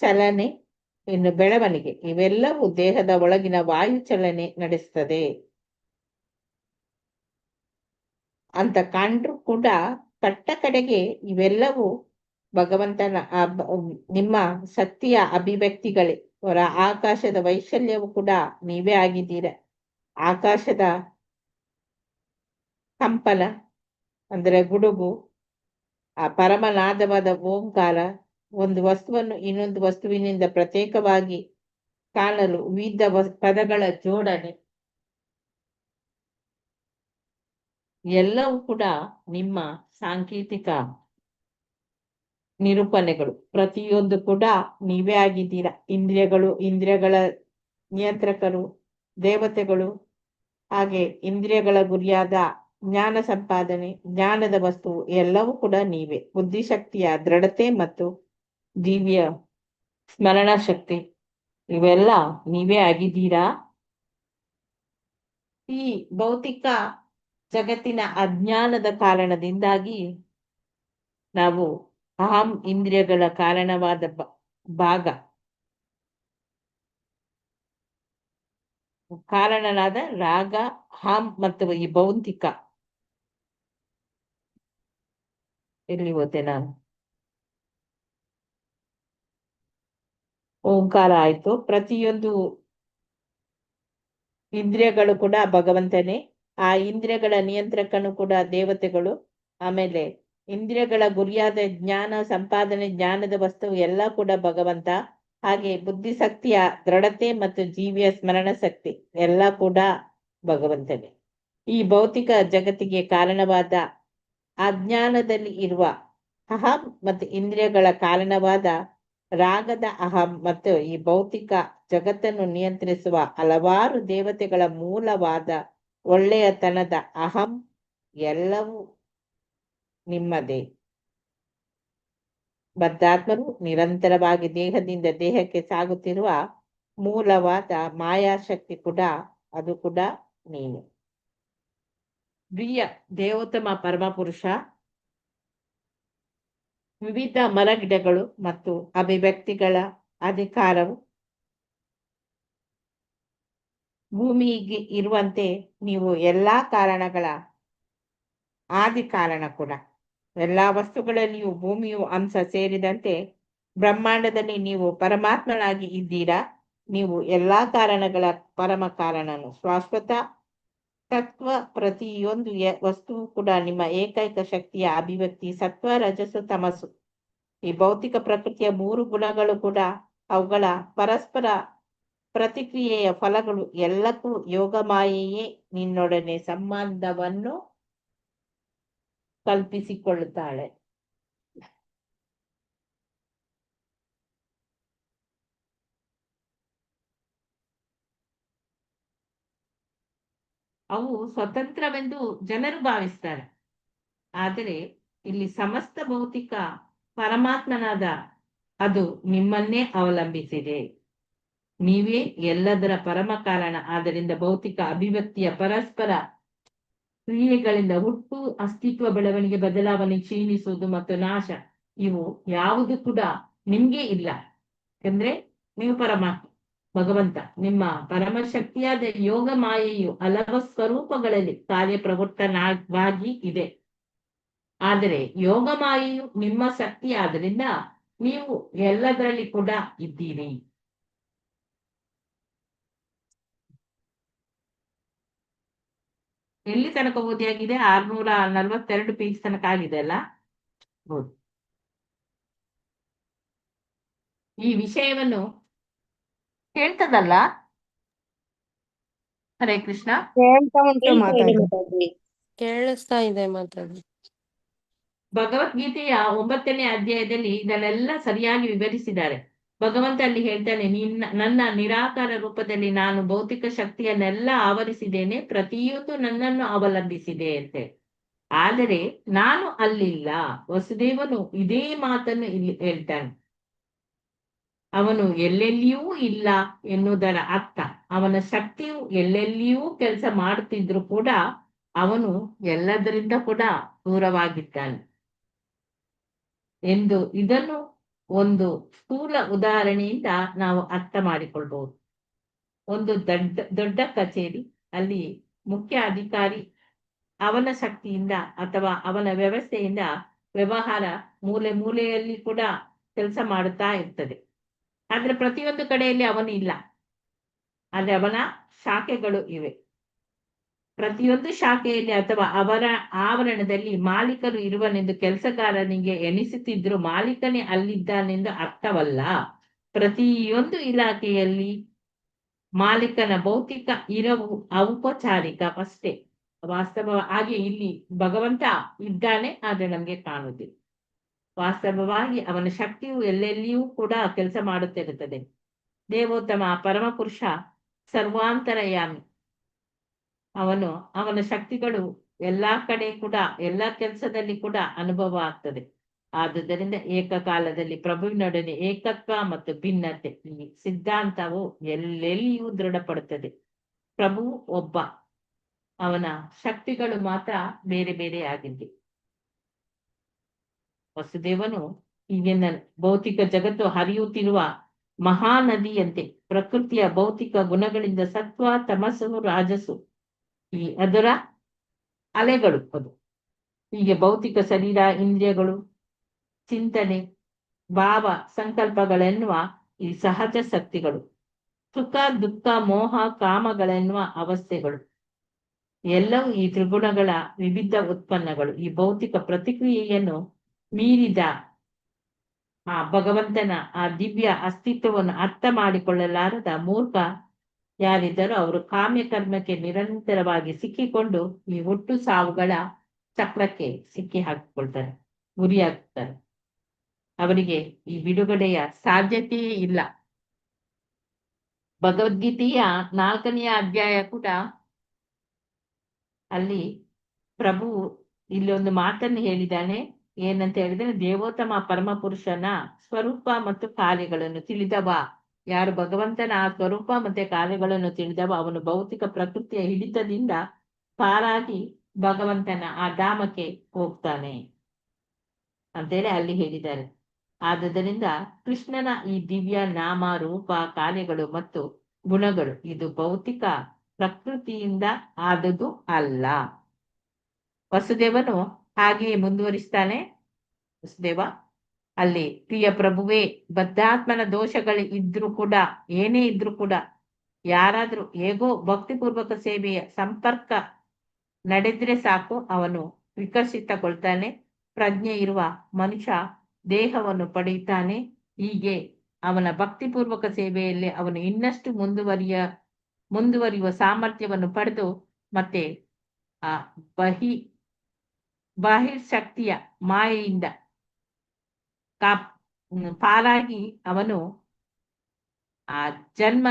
Speaker 2: ಚಲನೆ, ಇನ್ನು ಬೆಳವಣಿಗೆ, ಇವೆಲ್ಲವೂ ದೇಹದ ಒಳಗಿನ ವಾಯು ಚಲನೆ ನಡೆಸ್ತದೆ ಅಂತ ಕಂಡ್ರು ಕೂಡ ಕಟ್ಟ ಕಡೆಗೆ ಇವೆಲ್ಲವೂ ಭಗವಂತನ ನಿಮ್ಮ ಶಕ್ತಿಯ ಅಭಿವ್ಯಕ್ತಿಗಳೇ. ಅವರ ಆಕಾಶದ ವೈಶಲ್ಯವು ಕೂಡ ನೀವೇ ಆಗಿದ್ದೀರ. ಆಕಾಶದ ಕಂಪನ ಅಂದ್ರೆ ಗುಡುಗು, ಆ ಪರಮನಾದವಾದ ಓಂಕಾರ, ಒಂದು ವಸ್ತುವನ್ನು ಇನ್ನೊಂದು ವಸ್ತುವಿನಿಂದ ಪ್ರತ್ಯೇಕವಾಗಿ ಕಾಣಲು ವಿವಿಧ ಪದಗಳ ಜೋಡಣೆ ಎಲ್ಲವೂ ಕೂಡ ನಿಮ್ಮ ಸಾಂಕೇತಿಕ ನಿರೂಪಣೆಗಳು. ಪ್ರತಿಯೊಂದು ಕೂಡ ನೀವೇ ಆಗಿದ್ದೀರಾ. ಇಂದ್ರಿಯಗಳ ನಿಯಂತ್ರಕರು, ದೇವತೆಗಳು, ಹಾಗೆ ಇಂದ್ರಿಯಗಳ ಗುರಿಯಾದ ಜ್ಞಾನ ಸಂಪಾದನೆ, ಜ್ಞಾನದ ವಸ್ತು ಎಲ್ಲವೂ ಕೂಡ ನೀವೇ. ಬುದ್ಧಿಶಕ್ತಿಯ ದೃಢತೆ ಮತ್ತು ದಿವ್ಯ ಸ್ಮರಣ ಶಕ್ತಿ ಇವೆಲ್ಲ ನೀವೇ ಆಗಿದ್ದೀರಾ. ಈ ಭೌತಿಕ ಜಗತ್ತಿನ ಅಜ್ಞಾನದ ಕಾರಣದಿಂದಾಗಿ ನಾವು ಅಹಂ ಇಂದ್ರಿಯಗಳ ಕಾರಣವಾದ ಕಾರಣನಾದ ರಾಗ, ಹಂ ಮತ್ತು ಈ ಭೌತಿಕ ಎಲ್ಲಿ ಹೋದೆ ನಾನು, ಓಂಕಾರ ಆಯ್ತು. ಪ್ರತಿಯೊಂದು ಇಂದ್ರಿಯಗಳು ಕೂಡ ಭಗವಂತನೇ. ಆ ಇಂದ್ರಿಯಗಳ ನಿಯಂತ್ರಕನು ಕೂಡ ದೇವತೆಗಳು. ಆಮೇಲೆ ಇಂದ್ರಿಯಗಳ ಗುರಿಯಾದ ಜ್ಞಾನ ಸಂಪಾದನೆ, ಜ್ಞಾನದ ವಸ್ತು ಎಲ್ಲ ಕೂಡ ಭಗವಂತ. ಹಾಗೆ ಬುದ್ಧಿಶಕ್ತಿಯ ದೃಢತೆ ಮತ್ತು ಜೀವಿಯ ಸ್ಮರಣ ಶಕ್ತಿ ಎಲ್ಲ ಕೂಡ ಭಗವಂತನೇ. ಈ ಭೌತಿಕ ಜಗತ್ತಿಗೆ ಕಾರಣವಾದ ಅಜ್ಞಾನದಲ್ಲಿ ಇರುವ ಅಹಂ ಮತ್ತು ಇಂದ್ರಿಯಗಳ ಕಾರಣವಾದ ರಾಗದ ಅಹಂ ಮತ್ತು ಈ ಭೌತಿಕ ಜಗತ್ತನ್ನು ನಿಯಂತ್ರಿಸುವ ಹಲವಾರು ದೇವತೆಗಳ ಮೂಲವಾದ ಒಳ್ಳೆಯತನದ ಅಹಂ ಎಲ್ಲವೂ ನಿಮ್ಮದೇ. ಬದ್ಧಾತ್ಮರು ನಿರಂತರವಾಗಿ ದೇಹದಿಂದ ದೇಹಕ್ಕೆ ಸಾಗುತ್ತಿರುವ ಮೂಲವಾದ ಮಾಯಾಶಕ್ತಿ ಕೂಡ ಅದು ಕೂಡ ನೀನು. ಪ್ರಿಯ ದೇವೋತ್ತಮ ಪರಮಪುರುಷ, ವಿವಿಧ ಮರಗಿಡಗಳು ಮತ್ತು ಅಭಿವ್ಯಕ್ತಿಗಳ ಅಧಿಕಾರವು ಭೂಮಿಗೆ ಇರುವಂತೆ ನೀವು ಎಲ್ಲಾ ಕಾರಣಗಳ ಆದಿ ಕಾರಣ ಕೂಡ. ಎಲ್ಲಾ ವಸ್ತುಗಳಲ್ಲಿಯೂ ಭೂಮಿಯು ಅಂಶ ಸೇರಿದಂತೆ ಬ್ರಹ್ಮಾಂಡದಲ್ಲಿ ನೀವು ಪರಮಾತ್ಮನಾಗಿ ಇದ್ದೀರಾ. ನೀವು ಎಲ್ಲಾ ಕಾರಣಗಳ ಪರಮ ಕಾರಣನು, ಶಾಶ್ವತ ತತ್ವ. ಪ್ರತಿಯೊಂದು ವಸ್ತುವು ಕೂಡ ನಿಮ್ಮ ಏಕೈಕ ಶಕ್ತಿಯ ಅಭಿವ್ಯಕ್ತಿ. ಸತ್ವ, ರಜಸ್ಸು, ತಮಸ್ಸು ಈ ಭೌತಿಕ ಪ್ರಕೃತಿಯ 3 ಗುಣಗಳು ಕೂಡ ಅವುಗಳ ಪರಸ್ಪರ ಪ್ರತಿಕ್ರಿಯೆಯ ಫಲಗಳು. ಎಲ್ಲಕ್ಕೂ ಯೋಗ ಮಾಯೆಯೇ ನಿನ್ನೊಡನೆ ಸಂಬಂಧವನ್ನು ಕಲ್ಪಿಸಿಕೊಳ್ಳುತ್ತಾಳೆ. ಅವು ಸ್ವತಂತ್ರವೆಂದು ಜನರು ಭಾವಿಸ್ತಾರೆ. ಆದರೆ ಇಲ್ಲಿ ಸಮಸ್ತ ಭೌತಿಕ ಪರಮಾತ್ಮನಾದ ಅದು ನಿಮ್ಮನ್ನೇ ಅವಲಂಬಿಸಿದೆ. ನೀವೇ ಎಲ್ಲದರ ಪರಮ ಕಾರಣ. ಆದ್ದರಿಂದ ಭೌತಿಕ ಅಭಿವ್ಯಕ್ತಿಯ ಪರಸ್ಪರ ಕ್ರಿಯೆಗಳಿಂದ ಹುಟ್ಟು, ಅಸ್ತಿತ್ವ, ಬೆಳವಣಿಗೆ, ಬದಲಾವಣೆ, ಕ್ಷೀಣಿಸುವುದು ಮತ್ತು ನಾಶ ಇವು ಯಾವುದು ಕೂಡ ನಿಮ್ಗೆ ಇಲ್ಲ. ಯಾಕಂದ್ರೆ ನೀವು ಪರಮಾತ್ಮ ಭಗವಂತ. ನಿಮ್ಮ ಪರಮಶಕ್ತಿಯಾದ ಯೋಗ ಮಾಯೆಯು ಹಲವು ಸ್ವರೂಪಗಳಲ್ಲಿ ಕಾರ್ಯಪ್ರವೃತ್ತನಾಗಿ ಇದೆ. ಆದರೆ ಯೋಗ ಮಾಯೆಯು ನಿಮ್ಮ ಶಕ್ತಿ ಆದ್ರಿಂದ ನೀವು ಎಲ್ಲದರಲ್ಲಿ ಕೂಡ ಇದ್ದೀರಿ. ಎಲ್ಲಿ ತನಕ ಓದಿಯಾಗಿದೆ? 642 ಪೇಜ್ ತನಕ ಆಗಿದೆ ಅಲ್ಲ? ಹೌದು. ಈ ವಿಷಯವನ್ನು ಹೇಳ್ತದಲ್ಲ. ಹರೇ ಕೃಷ್ಣ.
Speaker 9: ಕೇಳಿಸ್ತಾ ಇದೆ ಮಾತಾಡಿ.
Speaker 2: ಭಗವದ್ಗೀತೆಯ 9ನೇ ಅಧ್ಯಾಯದಲ್ಲಿ ಇದನ್ನೆಲ್ಲ ಸರಿಯಾಗಿ ವಿವರಿಸಿದ್ದಾರೆ. ಭಗವಂತ ಅಲ್ಲಿ ಹೇಳ್ತಾನೆ, ನನ್ನ ನಿರಾಕಾರ ರೂಪದಲ್ಲಿ ನಾನು ಭೌತಿಕ ಶಕ್ತಿಯನ್ನೆಲ್ಲ ಆವರಿಸಿದ್ದೇನೆ, ಪ್ರತಿಯೊಂದು ನನ್ನನ್ನು ಅವಲಂಬಿಸಿದೆ ಅಂತೆ. ಆದರೆ ನಾನು ಅಲ್ಲಿಲ್ಲ. ವಸುದೇವನು ಇದೇ ಮಾತನ್ನು ಇಲ್ಲಿ ಹೇಳ್ತಾನೆ. ಅವನು ಎಲ್ಲೆಲ್ಲಿಯೂ ಇಲ್ಲ ಎನ್ನುವುದರ ಅರ್ಥ ಅವನ ಶಕ್ತಿಯು ಎಲ್ಲೆಲ್ಲಿಯೂ ಕೆಲಸ ಮಾಡುತ್ತಿದ್ರು ಕೂಡ ಅವನು ಎಲ್ಲದರಿಂದ ಕೂಡ ದೂರವಾಗಿದ್ದಾನೆ ಎಂದು ಇದನ್ನು ಒಂದು ಸ್ಥೂಲ ಉದಾಹರಣೆಯಿಂದ ನಾವು ಅರ್ಥ ಮಾಡಿಕೊಳ್ಬಹುದು. ಒಂದು ದೊಡ್ಡ ಕಚೇರಿ, ಅಲ್ಲಿ ಮುಖ್ಯ ಅಧಿಕಾರಿ ಅವನ ಶಕ್ತಿಯಿಂದ ಅಥವಾ ಅವನ ವ್ಯವಸ್ಥೆಯಿಂದ ವ್ಯವಹಾರ ಮೂಲೆ ಮೂಲೆಯಲ್ಲಿ ಕೂಡ ಕೆಲಸ ಮಾಡುತ್ತಾ ಇರ್ತದೆ. ಆದ್ರೆ ಪ್ರತಿಯೊಂದು ಕಡೆಯಲ್ಲಿ ಅವನು ಇಲ್ಲ. ಆದ್ರೆ ಅವನ ಶಾಖೆಗಳು ಇವೆ. ಪ್ರತಿಯೊಂದು ಶಾಖೆಯಲ್ಲಿ ಅಥವಾ ಅವರ ಆವರಣದಲ್ಲಿ ಮಾಲೀಕರು ಇರುವನೆಂದು ಕೆಲಸಗಾರನಿಗೆ ಎನಿಸುತ್ತಿದ್ದರೂ ಮಾಲೀಕನೇ ಅಲ್ಲಿದ್ದಾನೆಂದು ಅರ್ಥವಲ್ಲ. ಪ್ರತಿಯೊಂದು ಇಲಾಖೆಯಲ್ಲಿ ಮಾಲೀಕನ ಭೌತಿಕ ಇರವು ಔಪಚಾರಿಕ ಅಷ್ಟೇ. ವಾಸ್ತವವಾಗಿ ಇಲ್ಲಿ ಭಗವಂತ ಇದ್ದಾನೆ, ಆದ್ರೆ ನಮ್ಗೆ ಕಾಣುವುದಿಲ್ಲ. ವಾಸ್ತವವಾಗಿ ಅವನ ಶಕ್ತಿಯು ಎಲ್ಲೆಲ್ಲಿಯೂ ಕೂಡ ಕೆಲಸ ಮಾಡುತ್ತಿರುತ್ತದೆ. ದೇವೋತ್ತಮ ಪರಮಪುರುಷ ಸರ್ವಾಂತರಯಾಮಿ. ಅವನ ಶಕ್ತಿಗಳು ಎಲ್ಲಾ ಕಡೆ ಕೂಡ ಎಲ್ಲಾ ಕೆಲಸದಲ್ಲಿ ಕೂಡ ಅನುಭವ ಆಗ್ತದೆ. ಆದುದರಿಂದ ಏಕಕಾಲದಲ್ಲಿ ಪ್ರಭುವಿನೊಡನೆ ಏಕತ್ವ ಮತ್ತು ಭಿನ್ನತೆ ಈ ಸಿದ್ಧಾಂತವು ಎಲ್ಲೆಲ್ಲಿಯೂ ದೃಢಪಡುತ್ತದೆ. ಪ್ರಭು ಒಬ್ಬ, ಅವನ ಶಕ್ತಿಗಳು ಮಾತ್ರ ಬೇರೆ ಬೇರೆ ಆಗಿವೆ. ವಸುದೇವನು ಈಗಿನ ಭೌತಿಕ ಜಗತ್ತು ಹರಿಯುತ್ತಿರುವ ಮಹಾನದಿಯಂತೆ ಪ್ರಕೃತಿಯ ಭೌತಿಕ ಗುಣಗಳಿಂದ ಸತ್ವ, ತಮಸ್ಸು, ರಾಜಸು ಅದರ ಅಲೆಗಳು. ಅದು ಹೀಗೆ ಭೌತಿಕ ಶರೀರ, ಇಂದ್ರಿಯಗಳು, ಚಿಂತನೆ, ಭಾವ, ಸಂಕಲ್ಪಗಳೆನ್ನುವ ಈ ಸಹಜ ಶಕ್ತಿಗಳು, ಸುಖ, ದುಃಖ, ಮೋಹ, ಕಾಮಗಳೆನ್ನುವ ಅವಸ್ಥೆಗಳು ಎಲ್ಲವೂ ಈ ತ್ರಿಗುಣಗಳ ವಿವಿಧ ಉತ್ಪನ್ನಗಳು. ಈ ಭೌತಿಕ ಪ್ರತಿಕ್ರಿಯೆಯನ್ನು ಮೀರಿದ ಆ ಭಗವಂತನ ಆ ದಿವ್ಯ ಅಸ್ತಿತ್ವವನ್ನು ಅರ್ಥ ಮಾಡಿಕೊಳ್ಳಲಾರದ ಮೂರ್ಖ ಯಾರಿದ್ದಾರೋ ಅವರು ಕಾಮ್ಯ ಕರ್ಮಕ್ಕೆ ನಿರಂತರವಾಗಿ ಸಿಕ್ಕಿಕೊಂಡು ಈ ಹುಟ್ಟು ಸಾವುಗಳ ಚಕ್ರಕ್ಕೆ ಸಿಕ್ಕಿ ಹಾಕಿಕೊಳ್ತಾರೆ, ಗುರಿಯಾಗ್ತಾರೆ. ಅವರಿಗೆ ಈ ಬಿಡುಗಡೆಯ ಸಾಧ್ಯತೆಯೇ ಇಲ್ಲ. ಭಗವದ್ಗೀತೆಯ 4ನೇ ಅಧ್ಯಾಯ ಕೂಡ ಅಲ್ಲಿ ಪ್ರಭು ಇಲ್ಲಿ ಒಂದು ಮಾತನ್ನು ಹೇಳಿದ್ದಾನೆ. ಏನಂತ ಹೇಳಿದ್ರೆ, ದೇವೋತ್ತಮ ಪರಮಪುರುಷನ ಸ್ವರೂಪ ಮತ್ತು ಕಾರ್ಯಗಳನ್ನು ತಿಳಿದವ ಯಾರು ಭಗವಂತನ ಆ ಸ್ವರೂಪ ಮತ್ತೆ ಕಾರ್ಯಗಳನ್ನು ತಿಳಿದವ ಅವನು ಭೌತಿಕ ಪ್ರಕೃತಿಯ ಹಿಡಿತದಿಂದ ಪಾರಾಗಿ ಭಗವಂತನ ಆ ಧಾಮಕ್ಕೆ ಹೋಗ್ತಾನೆ ಅಂತೇಳಿ ಅಲ್ಲಿ ಹೇಳಿದ್ದಾರೆ. ಆದುದರಿಂದ ಕೃಷ್ಣನ ಈ ದಿವ್ಯ ನಾಮ, ರೂಪ, ಕಾರ್ಯಗಳು ಮತ್ತು ಗುಣಗಳು ಇದು ಭೌತಿಕ ಪ್ರಕೃತಿಯಿಂದ ಆದದ್ದು ಅಲ್ಲ. ವಸುದೇವನು ಹಾಗೆಯೇ ಮುಂದುವರಿಸ್ತಾನೆ. ವಸುದೇವ ಅಲ್ಲಿ, ಪ್ರಿಯ ಪ್ರಭುವೇ, ಬದ್ಧಾತ್ಮನ ದೋಷಗಳು ಇದ್ರೂ ಕೂಡ, ಏನೇ ಇದ್ರೂ ಕೂಡ ಯಾರಾದ್ರೂ ಹೇಗೋ ಭಕ್ತಿಪೂರ್ವಕ ಸೇವೆಯ ಸಂಪರ್ಕ ನಡೆದ್ರೆ ಸಾಕು ಅವನು ವಿಕಸಿತಗೊಳ್ತಾನೆ. ಪ್ರಜ್ಞೆ ಇರುವ ಮನುಷ್ಯ ದೇಹವನ್ನು ಪಡೆಯುತ್ತಾನೆ. ಹೀಗೆ ಅವನ ಭಕ್ತಿಪೂರ್ವಕ ಸೇವೆಯಲ್ಲಿ ಅವನು ಇನ್ನಷ್ಟು ಮುಂದುವರಿಯುವ ಸಾಮರ್ಥ್ಯವನ್ನು ಪಡೆದು ಮತ್ತೆ ಆ ಬಾಹಿರ್ಶಕ್ತಿಯ ಮಾಯೆಯಿಂದ ಪಾರಾಗಿ ಅವನು ಆ ಜನ್ಮ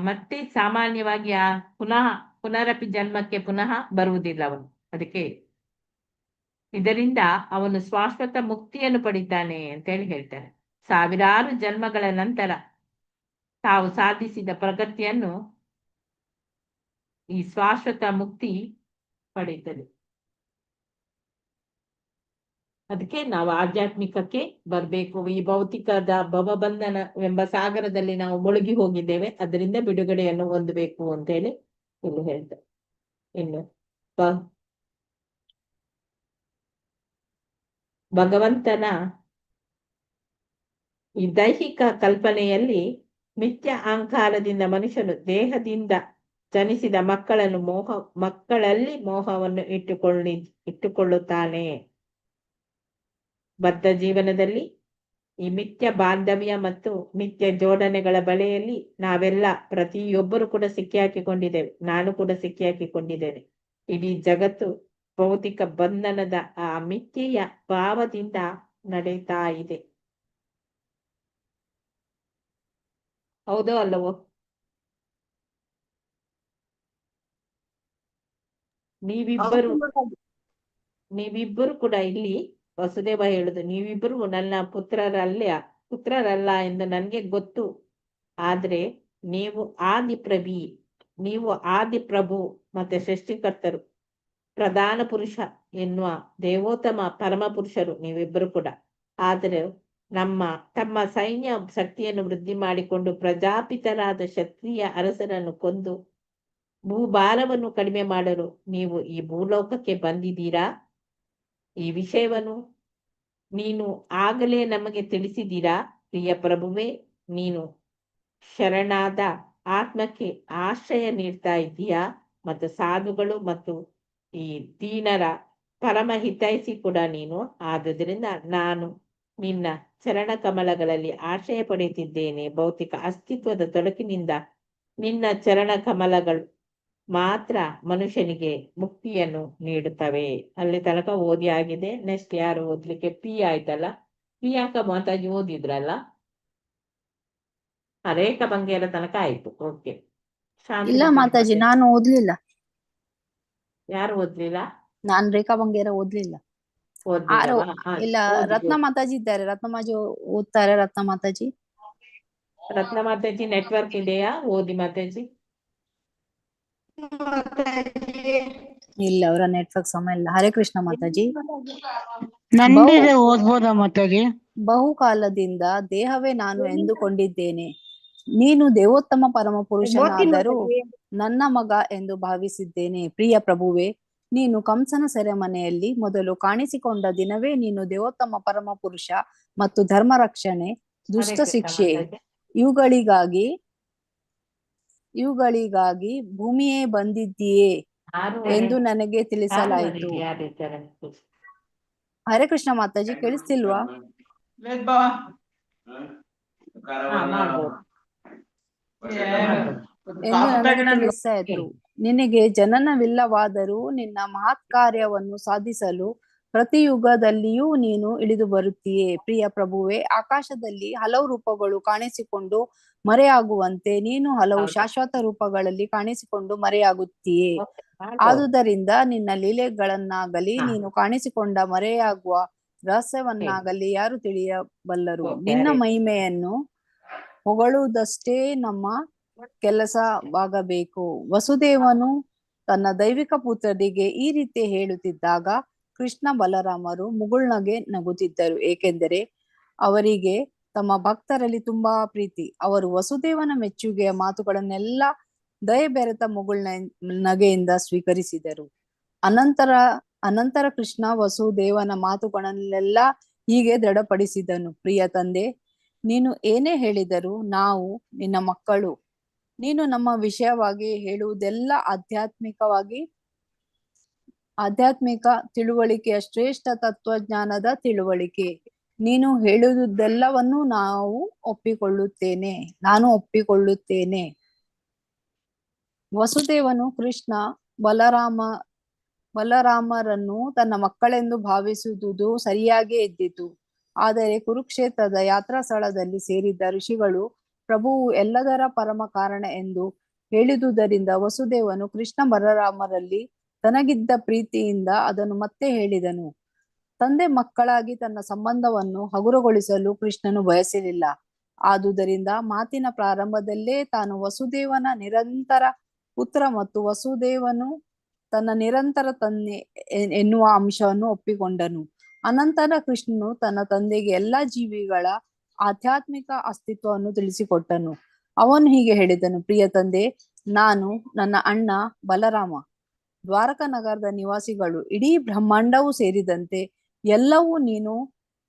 Speaker 2: ಮತ್ತೆ ಸಾಮಾನ್ಯವಾಗಿ ಆ ಪುನರಪಿ ಜನ್ಮಕ್ಕೆ ಪುನಃ ಬರುವುದಿಲ್ಲ ಅವನು. ಅದಕ್ಕೆ ಇದರಿಂದ ಅವನು ಶಾಶ್ವತ ಮುಕ್ತಿಯನ್ನು ಪಡಿತಾನೆ ಅಂತೇಳಿ ಹೇಳ್ತಾರೆ. ಸಾವಿರಾರು ಜನ್ಮಗಳ ನಂತರ ತಾವು ಸಾಧಿಸಿದ ಪ್ರಗತಿಯನ್ನು ಈ ಶಾಶ್ವತ ಮುಕ್ತಿ ಪಡೆಯುತ್ತದೆ. ಅದಕ್ಕೆ ನಾವು ಆಧ್ಯಾತ್ಮಿಕಕ್ಕೆ ಬರ್ಬೇಕು. ಈ ಭೌತಿಕದ ಭವಬಂಧನವೆಂಬ ಸಾಗರದಲ್ಲಿ ನಾವು ಮುಳುಗಿ ಹೋಗಿದ್ದೇವೆ, ಅದರಿಂದ ಬಿಡುಗಡೆಯನ್ನು ಹೊಂದಬೇಕು ಅಂತ ಹೇಳಿ ಇಲ್ಲಿ ಹೇಳ್ತಾರೆ. ಇನ್ನು ಭಗವಂತನ ಈ ದೈಹಿಕ ಕಲ್ಪನೆಯಲ್ಲಿ ಮಿಥ್ಯ ಅಹಂಕಾರದಿಂದ ಮನುಷ್ಯನು ದೇಹದಿಂದ ಜನಿಸಿದ ಮಕ್ಕಳಲ್ಲಿ ಮೋಹವನ್ನು ಇಟ್ಟುಕೊಳ್ಳುತ್ತಾನೆ. ಬದ್ಧ ಜೀವನದಲ್ಲಿ ಈ ಮಿಥ್ಯ ಬಾಂಧವ್ಯ ಮತ್ತು ಮಿಥ್ಯ ಜೋಡಣೆಗಳ ಬಲೆಯಲ್ಲಿ ನಾವೆಲ್ಲ ಪ್ರತಿಯೊಬ್ಬರು ಕೂಡ ಸಿಕ್ಕಿಹಾಕಿಕೊಂಡಿದ್ದೇವೆ. ನಾನು ಕೂಡ ಸಿಕ್ಕಿಹಾಕಿಕೊಂಡಿದ್ದೇನೆ. ಇಡೀ ಜಗತ್ತು ಭೌತಿಕ ಬಂಧನದ ಆ ಮಿಥ್ಯೆಯ ಭಾವದಿಂದ ನಡೆಯುತ್ತಾ ಇದೆ. ಹೌದೋ ಅಲ್ಲವೋ? ನೀವಿಬ್ಬರು ಕೂಡ ಇಲ್ಲಿ ವಸುದೇವ ಹೇಳುದು, ನೀವಿಬ್ಬರು ನನ್ನ ಪುತ್ರರಲ್ಲ ಎಂದು ನನ್ಗೆ ಗೊತ್ತು. ಆದ್ರೆ ನೀವು ಆದಿ ಪ್ರಭು ಮತ್ತೆ ಸೃಷ್ಟಿಕರ್ತರು, ಪ್ರಧಾನ ಪುರುಷ ಎನ್ನುವ ದೇವೋತ್ತಮ ಪರಮ ಪುರುಷರು ನೀವಿಬ್ಬರು ಕೂಡ. ಆದರೆ ತಮ್ಮ ಸೈನ್ಯ ಶಕ್ತಿಯನ್ನು ವೃದ್ಧಿ ಮಾಡಿಕೊಂಡು ಪ್ರಜಾಪಿತರಾದ ಕ್ಷತ್ರಿಯ ಅರಸರನ್ನು ಕೊಂದು ಭೂಭಾರವನ್ನು ಕಡಿಮೆ ಮಾಡಲು ನೀವು ಈ ಭೂಲೋಕಕ್ಕೆ ಬಂದಿದ್ದೀರಾ. ಈ ವಿಷಯವನ್ನು ನೀನು ಆಗಲೇ ನಮಗೆ ತಿಳಿಸಿದ್ದೀರಾ. ಪ್ರಿಯ ಪ್ರಭುವೇ, ನೀನು ಶರಣಾದ ಆತ್ಮಕ್ಕೆ ಆಶ್ರಯ ನೀಡ್ತಾ ಇದ್ದೀಯಾ. ಮತ್ತು ಸಾಧುಗಳು ಮತ್ತು ಈ ದೀನರ ಪರಮ ಹಿತೈಷಿ ಕೂಡ ನೀನು. ಆದುದರಿಂದ ನಾನು ನಿನ್ನ ಚರಣ ಕಮಲಗಳಲ್ಲಿ ಆಶ್ರಯ ಪಡೆಯುತ್ತಿದ್ದೇನೆ. ಭೌತಿಕ ಅಸ್ತಿತ್ವದ ತೊಡಕಿನಿಂದ ನಿನ್ನ ಚರಣ ಕಮಲಗಳು ಮಾತ್ರ ಮನುಷ್ಯನಿಗೆ ಮುಕ್ತಿಯನ್ನು ನೀಡುತ್ತವೆ. ಅಲ್ಲಿ ತನಕ ಓದಿ ಆಗಿದೆ. ನೆಕ್ಸ್ಟ್ ಯಾರು ಓದ್ಲಿಕ್ಕೆ? ಪಿ ಆಯ್ತಲ್ಲ, ಪ್ರಿಯಾಂಕಾ ಮಾತಾಜಿ ಓದಿದ್ರಲ್ಲ, ರೇಖಾ ಬಂಗೇರ ತನಕ ಆಯ್ತು. ಓಕೆ, ಶಾಂತಿ
Speaker 10: ಇಲ್ಲ ಮಾತಾಜಿ, ನಾನು ಓದ್ಲಿಲ್ಲ.
Speaker 2: ಯಾರು ಓದ್ಲಿಲ್ಲ?
Speaker 10: ನಾನ್ ರೇಖಾ ಬಂಗೇರ ಓದ್ಲಿಲ್ಲ.
Speaker 2: ಓದ್ಲಿಲ್ಲವಾ?
Speaker 10: ಇಲ್ಲ, ರತ್ನ ಮಾತಾಜಿ ಇದ್ದಾರೆ. ರತ್ನ ಮಾತಾಜಿ ಓದ್ತಾರೆ. ರತ್ನ ಮಾತಾಜಿ
Speaker 2: ರತ್ನ ಮಾತಾಜಿ ನೆಟ್ವರ್ಕ್ ಇದೆಯಾ? ಓದಿ ಮಾತಾಜಿ.
Speaker 10: ಇಲ್ಲ, ಅವರ ನೆಟ್ವರ್ಕ್ ಸಮಯ ಇಲ್ಲ. ಹರೇ ಕೃಷ್ಣ ಮಾತಾಜಿ.
Speaker 11: ನಂದಿದೆ, ಓದ್ಬೋದಾ ಮಾತಾಜಿ?
Speaker 10: ಬಹುಕಾಲದಿಂದ ದೇಹವೇ ನಾನು ಎಂದುಕೊಂಡಿದ್ದೇನೆ. ನೀನು ದೇವೋತ್ತಮ ಪರಮ ಪುರುಷನಾದರೂ ನನ್ನ ಮಗ ಎಂದು ಭಾವಿಸಿದ್ದೇನೆ. ಪ್ರಿಯ ಪ್ರಭುವೆ, ನೀನು ಕಂಸನ ಸೆರೆಮನೆಯಲ್ಲಿ ಮೊದಲು ಕಾಣಿಸಿಕೊಂಡ ದಿನವೇ ನೀನು ದೇವೋತ್ತಮ ಪರಮ ಪುರುಷ ಮತ್ತು ಧರ್ಮ ರಕ್ಷಣೆ, ದುಷ್ಟ ಶಿಕ್ಷೆ ಇವುಗಳಿಗಾಗಿ ಭೂಮಿಯೇ ಬಂದಿದ್ದೀಯೇ ಎಂದು ನನಗೆ ತಿಳಿಸಲಾಯಿತು. ಹರೇ ಕೃಷ್ಣ ಮಾತಾಜಿ, ಕೇಳಿಸ್ತಿಲ್ವಾ? ಎಂದು ನನಗೆ ತಿಳಿಸಾಯಿತು. ನಿನಗೆ ಜನನವಿಲ್ಲವಾದರೂ ನಿನ್ನ ಮಹತ್ ಕಾರ್ಯವನ್ನು ಸಾಧಿಸಲು ಪ್ರತಿ ಯುಗದಲ್ಲಿಯೂ ನೀನು ಇಳಿದು ಬರುತ್ತೀಯೇ. ಪ್ರಿಯ ಪ್ರಭುವೆ, ಆಕಾಶದಲ್ಲಿ ಹಲವು ರೂಪಗಳು ಕಾಣಿಸಿಕೊಂಡು ಮರೆಯಾಗುವಂತೆ ನೀನು ಹಲವು ಶಾಶ್ವತ ರೂಪಗಳಲ್ಲಿ ಕಾಣಿಸಿಕೊಂಡು ಮರೆಯಾಗುತ್ತೀಯೇ. ಆದುದರಿಂದ ನಿನ್ನ ಲೀಲೆಗಳನ್ನಾಗಲಿ ನೀನು ಕಾಣಿಸಿಕೊಂಡ ಮರೆಯಾಗುವ ರಹಸ್ಯವನ್ನಾಗಲಿ ಯಾರು ತಿಳಿಯಬಲ್ಲರು? ನಿನ್ನ ಮಹಿಮೆಯನ್ನು ಹೊಗಳುವುದಷ್ಟೇ ನಮ್ಮ ಕೆಲಸವಾಗಬೇಕು. ವಸುದೇವನು ತನ್ನ ದೈವಿಕ ಪುತ್ರರಿಗೆ ಈ ರೀತಿ ಹೇಳುತ್ತಿದ್ದಾಗ ಕೃಷ್ಣ ಬಲರಾಮರು ಮುಗುಳ್ನಗೆ ನಗುತ್ತಿದ್ದರು, ಏಕೆಂದರೆ ಅವರಿಗೆ ತಮ್ಮ ಭಕ್ತರಲ್ಲಿ ತುಂಬಾ ಪ್ರೀತಿ. ಅವರು ವಸುದೇವನ ಮೆಚ್ಚುಗೆಯ ಮಾತುಗಳನ್ನೆಲ್ಲ ದಯಬೆರೆತ ನಗೆಯಿಂದ ಸ್ವೀಕರಿಸಿದರು. ಅನಂತರ ಕೃಷ್ಣ ವಸುದೇವನ ಮಾತುಗಳನ್ನೆಲ್ಲ ಹೀಗೆ ದೃಢಪಡಿಸಿದನು. ಪ್ರಿಯ ತಂದೆ, ನೀನು ಏನೇ ಹೇಳಿದರೂ ನಾವು ನಿನ್ನ ಮಕ್ಕಳು. ನೀನು ನಮ್ಮ ವಿಷಯವಾಗಿ ಹೇಳುವುದೆಲ್ಲ ಆಧ್ಯಾತ್ಮಿಕ ತಿಳುವಳಿಕೆಯ ಶ್ರೇಷ್ಠ ತತ್ವಜ್ಞಾನದ ತಿಳುವಳಿಕೆ. ನೀನು ಹೇಳುವುದೆಲ್ಲವನ್ನು ನಾನು ಒಪ್ಪಿಕೊಳ್ಳುತ್ತೇನೆ. ವಸುದೇವನು ಕೃಷ್ಣ ಬಲರಾಮರನ್ನು ತನ್ನ ಮಕ್ಕಳೆಂದು ಭಾವಿಸುವುದು ಸರಿಯಾಗೇ ಇದ್ದಿತು. ಆದರೆ ಕುರುಕ್ಷೇತ್ರದ ಯಾತ್ರಾ ಸ್ಥಳದಲ್ಲಿ ಸೇರಿದ್ದ ಋಷಿಗಳು ಪ್ರಭುವು ಎಲ್ಲದರ ಪರಮ ಕಾರಣ ಎಂದು ಹೇಳಿದುದರಿಂದ ವಸುದೇವನು ಕೃಷ್ಣ ಬಲರಾಮರಲ್ಲಿ ತನಗಿದ್ದ ಪ್ರೀತಿಯಿಂದ ಅದನ್ನು ಮತ್ತೆ ಹೇಳಿದನು. ತಂದೆ ಮಕ್ಕಳಾಗಿ ತನ್ನ ಸಂಬಂಧವನ್ನು ಹಗುರಗೊಳಿಸಲು ಕೃಷ್ಣನು ಬಯಸಲಿಲ್ಲ. ಆದುದರಿಂದ ಮಾತಿನ ಪ್ರಾರಂಭದಲ್ಲೇ ತಾನು ವಸುದೇವನ ನಿರಂತರ ಪುತ್ರ ಮತ್ತು ವಸುದೇವನು ತನ್ನ ನಿರಂತರ ತಂದೆ ಎನ್ನುವ ಅಂಶವನ್ನು ಒಪ್ಪಿಕೊಂಡನು. ಅನಂತರ ಕೃಷ್ಣನು ತನ್ನ ತಂದೆಗೆ ಎಲ್ಲಾ ಜೀವಿಗಳ ಆಧ್ಯಾತ್ಮಿಕ ಅಸ್ತಿತ್ವವನ್ನು ತಿಳಿಸಿಕೊಟ್ಟನು. ಅವನು ಹೀಗೆ ಹೇಳಿದನು: ಪ್ರಿಯ ತಂದೆ, ನಾನು, ನನ್ನ ಅಣ್ಣ ಬಲರಾಮ, ದ್ವಾರಕ ನಗರದ ನಿವಾಸಿಗಳು, ಇಡೀ ಬ್ರಹ್ಮಾಂಡವೂ ಸೇರಿದಂತೆ ಎಲ್ಲವೂ ನೀನು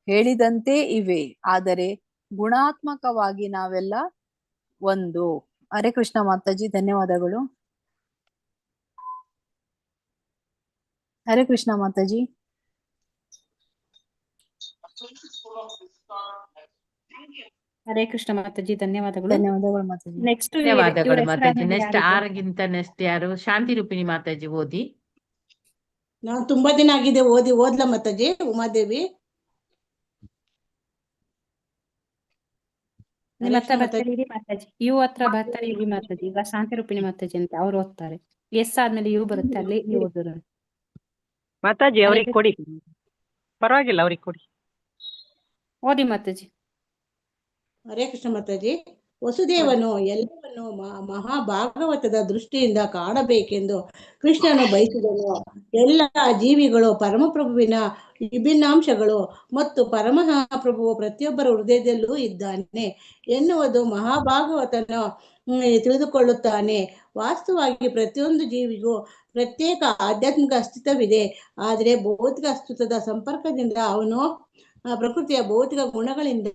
Speaker 10: ಹೇಳಿದಂತೆ ಇವೆ. ಆದರೆ ಗುಣಾತ್ಮಕವಾಗಿ ನಾವೆಲ್ಲ ಒಂದು. ಹರೇ ಕೃಷ್ಣ ಮಾತಾಜಿ, ಧನ್ಯವಾದಗಳು. ಹರೇ ಕೃಷ್ಣ ಮಾತಾಜಿ.
Speaker 7: ಹರೇ ಕೃಷ್ಣ ಮಾತಾಜಿ, ಧನ್ಯವಾದಗಳು.
Speaker 10: ಧನ್ಯವಾದಗಳು ಮಾತಾಜಿ.
Speaker 7: ನೆಕ್ಸ್ಟ್
Speaker 1: ಧನ್ಯವಾದಗಳು ಮಾತಾಜಿ. ನೆಕ್ಸ್ಟ್ ಆರ್ಗಿಂತ ನೆಕ್ಸ್ಟ್ ಯಾರು? ಶಾಂತಿ ರೂಪಿಣಿ ಮಾತಾಜಿ ಓದಿ.
Speaker 11: ನಾನು ತುಂಬಾ ದಿನ ಆಗಿದೆ ಓದ್ಲಾ ಮಾತಾಜಿ? ಉಮಾದೇವಿ
Speaker 7: ನಿಮ್ಮ ಹತ್ರ ಬರ್ತಾರೆ ಇರಿ ಮಾತಾಜಿ. ಇವು ಹತ್ರ ಬರ್ತಾರೆ ಇರಿ ಮಾತಾಜಿ. ಈಗ ಶಾಂತಿ ರೂಪಿಣಿ ಮಾತಾಜಿ ಅಂತ ಅವ್ರು ಓದ್ತಾರೆ. ಎಸ್ ಆದ್ಮೇಲೆ ಇವು ಬರುತ್ತೆ, ಅಲ್ಲಿ ನೀವು ಓದೋರು
Speaker 5: ಮಾತಾಜಿ. ಅವ್ರಿಗೆ ಕೊಡಿ, ಪರವಾಗಿಲ್ಲ, ಅವ್ರಿಗೆ ಕೊಡಿ.
Speaker 7: ಓದಿ ಮಾತಾಜಿ.
Speaker 11: ಹರೇ ಕೃಷ್ಣ ಮಾತಾಜಿ. ವಸುದೇವನು ಎಲ್ಲವನ್ನು ಮಹಾಭಾಗವತದ ದೃಷ್ಟಿಯಿಂದ ಕಾಣಬೇಕೆಂದು ಕೃಷ್ಣನು ಬಯಸಿದನು. ಎಲ್ಲ ಜೀವಿಗಳು ಪರಮಪ್ರಭುವಿನ ವಿಭಿನ್ನಾಂಶಗಳು ಮತ್ತು ಪರಮಪ್ರಭುವು ಪ್ರತಿಯೊಬ್ಬರ ಹೃದಯದಲ್ಲೂ ಇದ್ದಾನೆ ಎನ್ನುವುದು ಮಹಾಭಾಗವತನು ತಿಳಿದುಕೊಳ್ಳುತ್ತಾನೆ. ವಾಸ್ತವವಾಗಿ ಪ್ರತಿಯೊಂದು ಜೀವಿಗೂ ಪ್ರತ್ಯೇಕ ಆಧ್ಯಾತ್ಮಿಕ ಅಸ್ತಿತ್ವವಿದೆ. ಆದರೆ ಭೌತಿಕ ಅಸ್ತಿತ್ವದ ಸಂಪರ್ಕದಿಂದ ಅವನು ಪ್ರಕೃತಿಯ ಭೌತಿಕ ಗುಣಗಳಿಂದ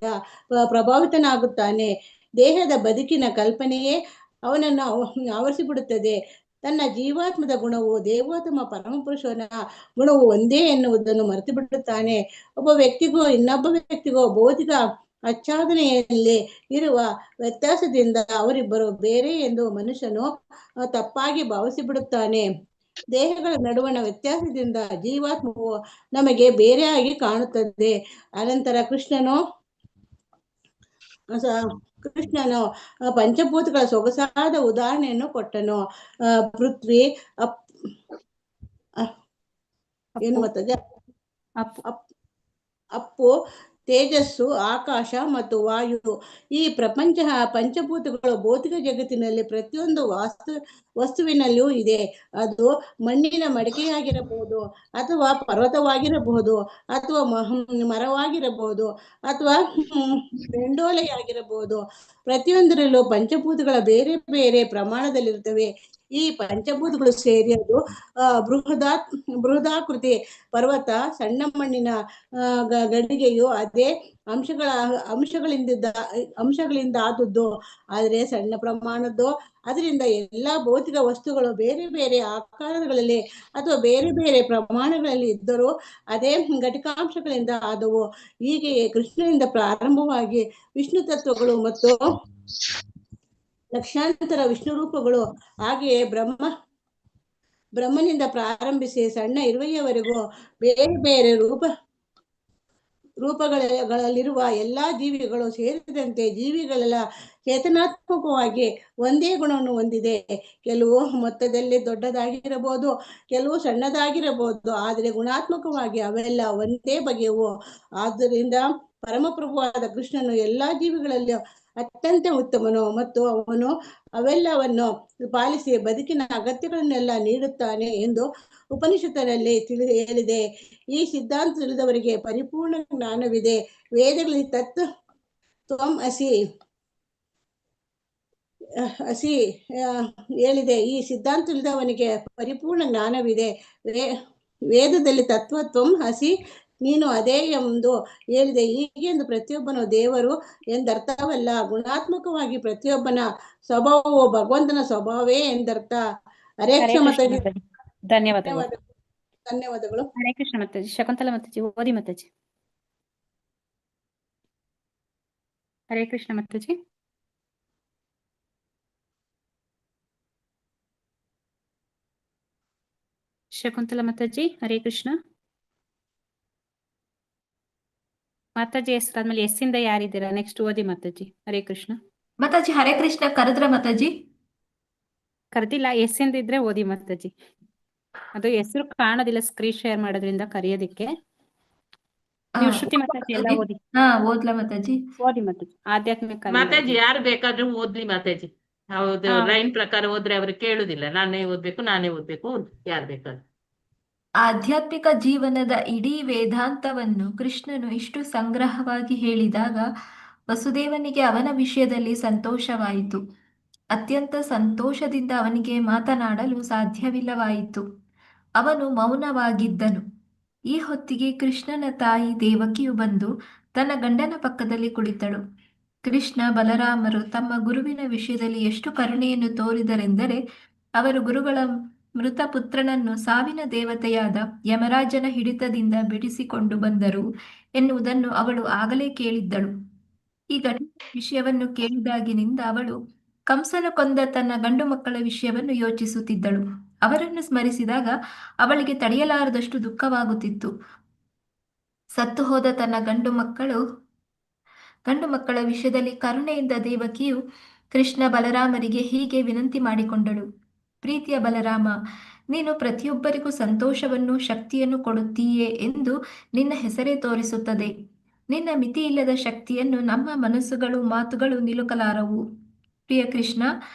Speaker 11: ಪ್ರಭಾವಿತನಾಗುತ್ತಾನೆ. ದೇಹದ ಬದುಕಿನ ಕಲ್ಪನೆಯೇ ಅವನನ್ನು ಆವರಿಸಿಬಿಡುತ್ತದೆ. ತನ್ನ ಜೀವಾತ್ಮದ ಗುಣವು ದೇವೋತ್ತಮ ಪರಮಪುರುಷನ ಗುಣವು ಒಂದೇ ಎನ್ನುವುದನ್ನು ಮರೆತು ಬಿಡುತ್ತಾನೆ. ಒಬ್ಬ ವ್ಯಕ್ತಿಗೂ ಇನ್ನೊಬ್ಬ ವ್ಯಕ್ತಿಗೂ ಭೌತಿಕ ಆಚ್ಛಾದನೆಯಲ್ಲಿ ಇರುವ ವ್ಯತ್ಯಾಸದಿಂದ ಅವರಿಬ್ಬರು ಬೇರೆ ಎಂದು ಮನುಷ್ಯನು ತಪ್ಪಾಗಿ ಭಾವಿಸಿಬಿಡುತ್ತಾನೆ. ದೇಹಗಳ ನಡುವಣ ವ್ಯತ್ಯಾಸದಿಂದ ಜೀವಾತ್ಮವು ನಮಗೆ ಬೇರೆಯಾಗಿ ಕಾಣುತ್ತದೆ. ಅನಂತರ ಕೃಷ್ಣನು ಪಂಚಭೂತಗಳ ಸೊಗಸಾದ ಉದಾಹರಣೆಯನ್ನು ಕೊಟ್ಟನು. ಪೃಥ್ವಿ ಏನು ಮಾತಾಜಿ? ಅಪ್ಪು, ತೇಜಸ್ಸು, ಆಕಾಶ ಮತ್ತು ವಾಯು. ಈ ಪಂಚಭೂತಗಳು ಭೌತಿಕ ಜಗತ್ತಿನಲ್ಲಿ ಪ್ರತಿಯೊಂದು ವಸ್ತುವಿನಲ್ಲಿಯೂ ಇದೆ. ಅದು ಮಣ್ಣಿನ ಮಡಿಕೆಯಾಗಿರಬಹುದು, ಅಥವಾ ಪರ್ವತವಾಗಿರಬಹುದು, ಅಥವಾ ಮರವಾಗಿರಬಹುದು, ಅಥವಾ ಬೆಂಡೋಲೆಯಾಗಿರಬಹುದು. ಪ್ರತಿಯೊಂದರಲ್ಲೂ ಪಂಚಭೂತಗಳ ಬೇರೆ ಬೇರೆ ಪ್ರಮಾಣದಲ್ಲಿರುತ್ತವೆ. ಈ ಪಂಚಭೂತಗಳು ಸೇರಿ ಅದು ಬೃಹದಾಕೃತಿ ಪರ್ವತ, ಸಣ್ಣ ಮಣ್ಣಿನ ಗಡಿಗೆಯು ಅದೇ ಅಂಶಗಳಿಂದ ಆದದ್ದು, ಆದರೆ ಸಣ್ಣ ಪ್ರಮಾಣದ್ದು. ಅದರಿಂದ ಎಲ್ಲ ಭೌತಿಕ ವಸ್ತುಗಳು ಬೇರೆ ಬೇರೆ ಆಕಾರಗಳಲ್ಲಿ ಅಥವಾ ಬೇರೆ ಬೇರೆ ಪ್ರಮಾಣಗಳಲ್ಲಿ ಇದ್ದರೂ ಅದೇ ಘಟಕಾಂಶಗಳಿಂದ ಆದವು. ಹೀಗೆಯೇ ಕೃಷ್ಣನಿಂದ ಪ್ರಾರಂಭವಾಗಿ ವಿಷ್ಣು ತತ್ವಗಳು ಮತ್ತು ಲಕ್ಷಾಂತರ ವಿಷ್ಣು ರೂಪಗಳು, ಹಾಗೆಯೇ ಬ್ರಹ್ಮನಿಂದ ಪ್ರಾರಂಭಿಸಿ ಸಣ್ಣ ಇರುವೆಯವರೆಗೂ ಬೇರೆ ಬೇರೆ ರೂಪಗಳಲ್ಲಿರುವ ಎಲ್ಲಾ ಜೀವಿಗಳು ಸೇರಿದಂತೆ ಜೀವಿಗಳೆಲ್ಲ ಚೇತನಾತ್ಮಕವಾಗಿ ಒಂದೇ ಗುಣವನ್ನು ಹೊಂದಿದೆ. ಕೆಲವು ಮೊತ್ತದಲ್ಲಿ ದೊಡ್ಡದಾಗಿರಬಹುದು, ಕೆಲವು ಸಣ್ಣದಾಗಿರಬಹುದು, ಆದರೆ ಗುಣಾತ್ಮಕವಾಗಿ ಅವೆಲ್ಲ ಒಂದೇ ಬಗೆಯವು. ಆದ್ದರಿಂದ ಪರಮಪ್ರಭುವಾದ ಕೃಷ್ಣನು ಎಲ್ಲಾ ಜೀವಿಗಳಲ್ಲಿ ಅತ್ಯಂತ ಉತ್ತಮನು ಮತ್ತು ಅವನು ಅವೆಲ್ಲವನ್ನು ಪಾಲಿಸಿ ಬದುಕಿನ ಅಗತ್ಯಗಳನ್ನೆಲ್ಲ ನೀಡುತ್ತಾನೆ ಎಂದು ಉಪನಿಷತ್ತಿನಲ್ಲಿ ಹೇಳಿದೆ. ಈ ಸಿದ್ಧಾಂತ ತಿಳಿದವರಿಗೆ ಪರಿಪೂರ್ಣ ಜ್ಞಾನವಿದೆ. ವೇದಗಳಲ್ಲಿ ತ್ವಂ ಅಸಿ ಹೇಳಿದೆ. ಈ ಸಿದ್ಧಾಂತ ತಿಳಿದವನಿಗೆ ಪರಿಪೂರ್ಣ ಜ್ಞಾನವಿದೆ. ವೇದದಲ್ಲಿ ತ್ವಂ ಅಸಿ, ನೀನು ಅದೇ ಎಂದು ಹೇಳಿದೆ. ಹೀಗೆಂದು ಪ್ರತಿಯೊಬ್ಬನು ದೇವರು ಎಂದರ್ಥವಲ್ಲ. ಗುಣಾತ್ಮಕವಾಗಿ ಪ್ರತಿಯೊಬ್ಬನ ಸ್ವಭಾವವು ಭಗವಂತನ ಸ್ವಭಾವವೇ ಎಂದರ್ಥ. ಹರೇ ಕೃಷ್ಣ ಮಾತಾಜಿ. ಧನ್ಯವಾದಗಳು.
Speaker 7: ಹರೇ ಕೃಷ್ಣ ಮಾತಾಜಿ. ಶಕುಂತಲಾ ಮಾತಾಜಿ ಓದಿ ಮಾತಾಜಿ. ಹರೇ ಕೃಷ್ಣ ಮಾತಾಜಿ. ಶಕುಂತಲಾ ಮಾತಾಜಿ ಹರೇ ಕೃಷ್ಣ. ಮಾತಾಜಿ ಹೆಸರಾದ್ಮೇಲೆ ಎಸ್ಸಿಂದ ಯಾರಿದ್ದೀರಾ? ನೆಕ್ಸ್ಟ್ ಓದಿ ಮಾತಾಜಿ. ಹರೇ ಕೃಷ್ಣ
Speaker 12: ಮಾತಾಜಿ. ಹರೇ ಕೃಷ್ಣ. ಕರೆದ್ರ ಮಾತಾಜಿ?
Speaker 7: ಕರೆದಿಲ್ಲ. ಎಸ್ಸಿಂದ ಇದ್ರೆ ಓದಿ ಮಾತಾಜಿ. ಅದು ಹೆಸರು ಕಾಣೋದಿಲ್ಲ ಸ್ಕ್ರೀನ್ ಶೇರ್ ಮಾಡೋದ್ರಿಂದ ಕರೆಯೋದಿಕ್ಕೆ. ನೀವು ಶ್ರುತಿ ಮಾತಾಜಿ ಎಲ್ಲ ಓದಿ.
Speaker 12: ಓದ್ಲಾ ಮಾತಾಜಿ?
Speaker 7: ಓದಿ ಮಾತಾಜಿ. ಆಧ್ಯಾತ್ಮಿಕ
Speaker 1: ಮಾತಾಜಿ ಯಾರು ಬೇಕಾದ್ರೂ ಓದ್ಲಿ ಮಾತಾಜಿ. ಹೌದು, ಲೈನ್ ಪ್ರಕಾರ ಓದ್ರೆ ಅವ್ರಿಗೆ ಕೇಳುದಿಲ್ಲ. ನಾನೇ ಓದ್ಬೇಕು ಯಾರು ಬೇಕಾದ್ರು.
Speaker 12: ಆಧ್ಯಾತ್ಮಿಕ ಜೀವನದ ಇಡೀ ವೇದಾಂತವನ್ನು ಕೃಷ್ಣನು ಇಷ್ಟು ಸಂಗ್ರಹವಾಗಿ ಹೇಳಿದಾಗ ವಸುದೇವನಿಗೆ ಅವನ ವಿಷಯದಲ್ಲಿ ಸಂತೋಷವಾಯಿತು. ಅತ್ಯಂತ ಸಂತೋಷದಿಂದ ಅವನಿಗೆ ಮಾತನಾಡಲು ಸಾಧ್ಯವಿಲ್ಲವಾಯಿತು. ಅವನು ಮೌನವಾಗಿದ್ದನು. ಈ ಹೊತ್ತಿಗೆ ಕೃಷ್ಣನ ತಾಯಿ ದೇವಕಿಯು ಬಂದು ತನ್ನ ಗಂಡನ ಪಕ್ಕದಲ್ಲಿ ಕುಳಿತಳು. ಕೃಷ್ಣ ಬಲರಾಮರು ತಮ್ಮ ಗುರುವಿನ ವಿಷಯದಲ್ಲಿ ಎಷ್ಟು ಕರುಣೆಯನ್ನು ತೋರಿದರೆಂದರೆ, ಅವರು ಗುರುಗಳ ಮೃತ ಪುತ್ರನನ್ನು ಸಾವಿನ ದೇವತೆಯಾದ ಯಮರಾಜನ ಹಿಡಿತದಿಂದ ಬಿಡಿಸಿಕೊಂಡು ಬಂದರು ಎನ್ನುವುದನ್ನು ಅವಳು ಆಗಲೇ ಕೇಳಿದ್ದಳು. ಈ ಘಟನೆಯ ವಿಷಯವನ್ನು ಕೇಳಿದಾಗಿನಿಂದ ಅವಳು ಕಂಸನ ಕೊಂದ ತನ್ನ ಗಂಡು ಮಕ್ಕಳ ವಿಷಯವನ್ನು ಯೋಚಿಸುತ್ತಿದ್ದಳು. ಅವರನ್ನು ಸ್ಮರಿಸಿದಾಗ ಅವಳಿಗೆ ತಡೆಯಲಾರದಷ್ಟು ದುಃಖವಾಗುತ್ತಿತ್ತು. ಸತ್ತು ಹೋದ ತನ್ನ ಗಂಡು ಮಕ್ಕಳ ವಿಷಯದಲ್ಲಿ ಕರುಣೆಯಿಂದ ದೇವಕಿಯು ಕೃಷ್ಣ ಬಲರಾಮರಿಗೆ ಹೀಗೆ ವಿನಂತಿ ಮಾಡಿಕೊಂಡಳು. ಪ್ರೀತಿಯ ಬಲರಾಮ, ನೀನು ಪ್ರತಿಯೊಬ್ಬರಿಗೂ ಸಂತೋಷವನ್ನು ಶಕ್ತಿಯನ್ನು ಕೊಡುತ್ತೀಯೇ ಎಂದು ನಿನ್ನ ಹೆಸರೇ ತೋರಿಸುತ್ತದೆ. ನಿನ್ನ ಮಿತಿಯಿಲ್ಲದ ಶಕ್ತಿಯನ್ನು ನಮ್ಮ ಮನಸ್ಸುಗಳು ಮಾತುಗಳು ನಿಲುಕಲಾರವು. ಪ್ರಿಯ ಕೃಷ್ಣ,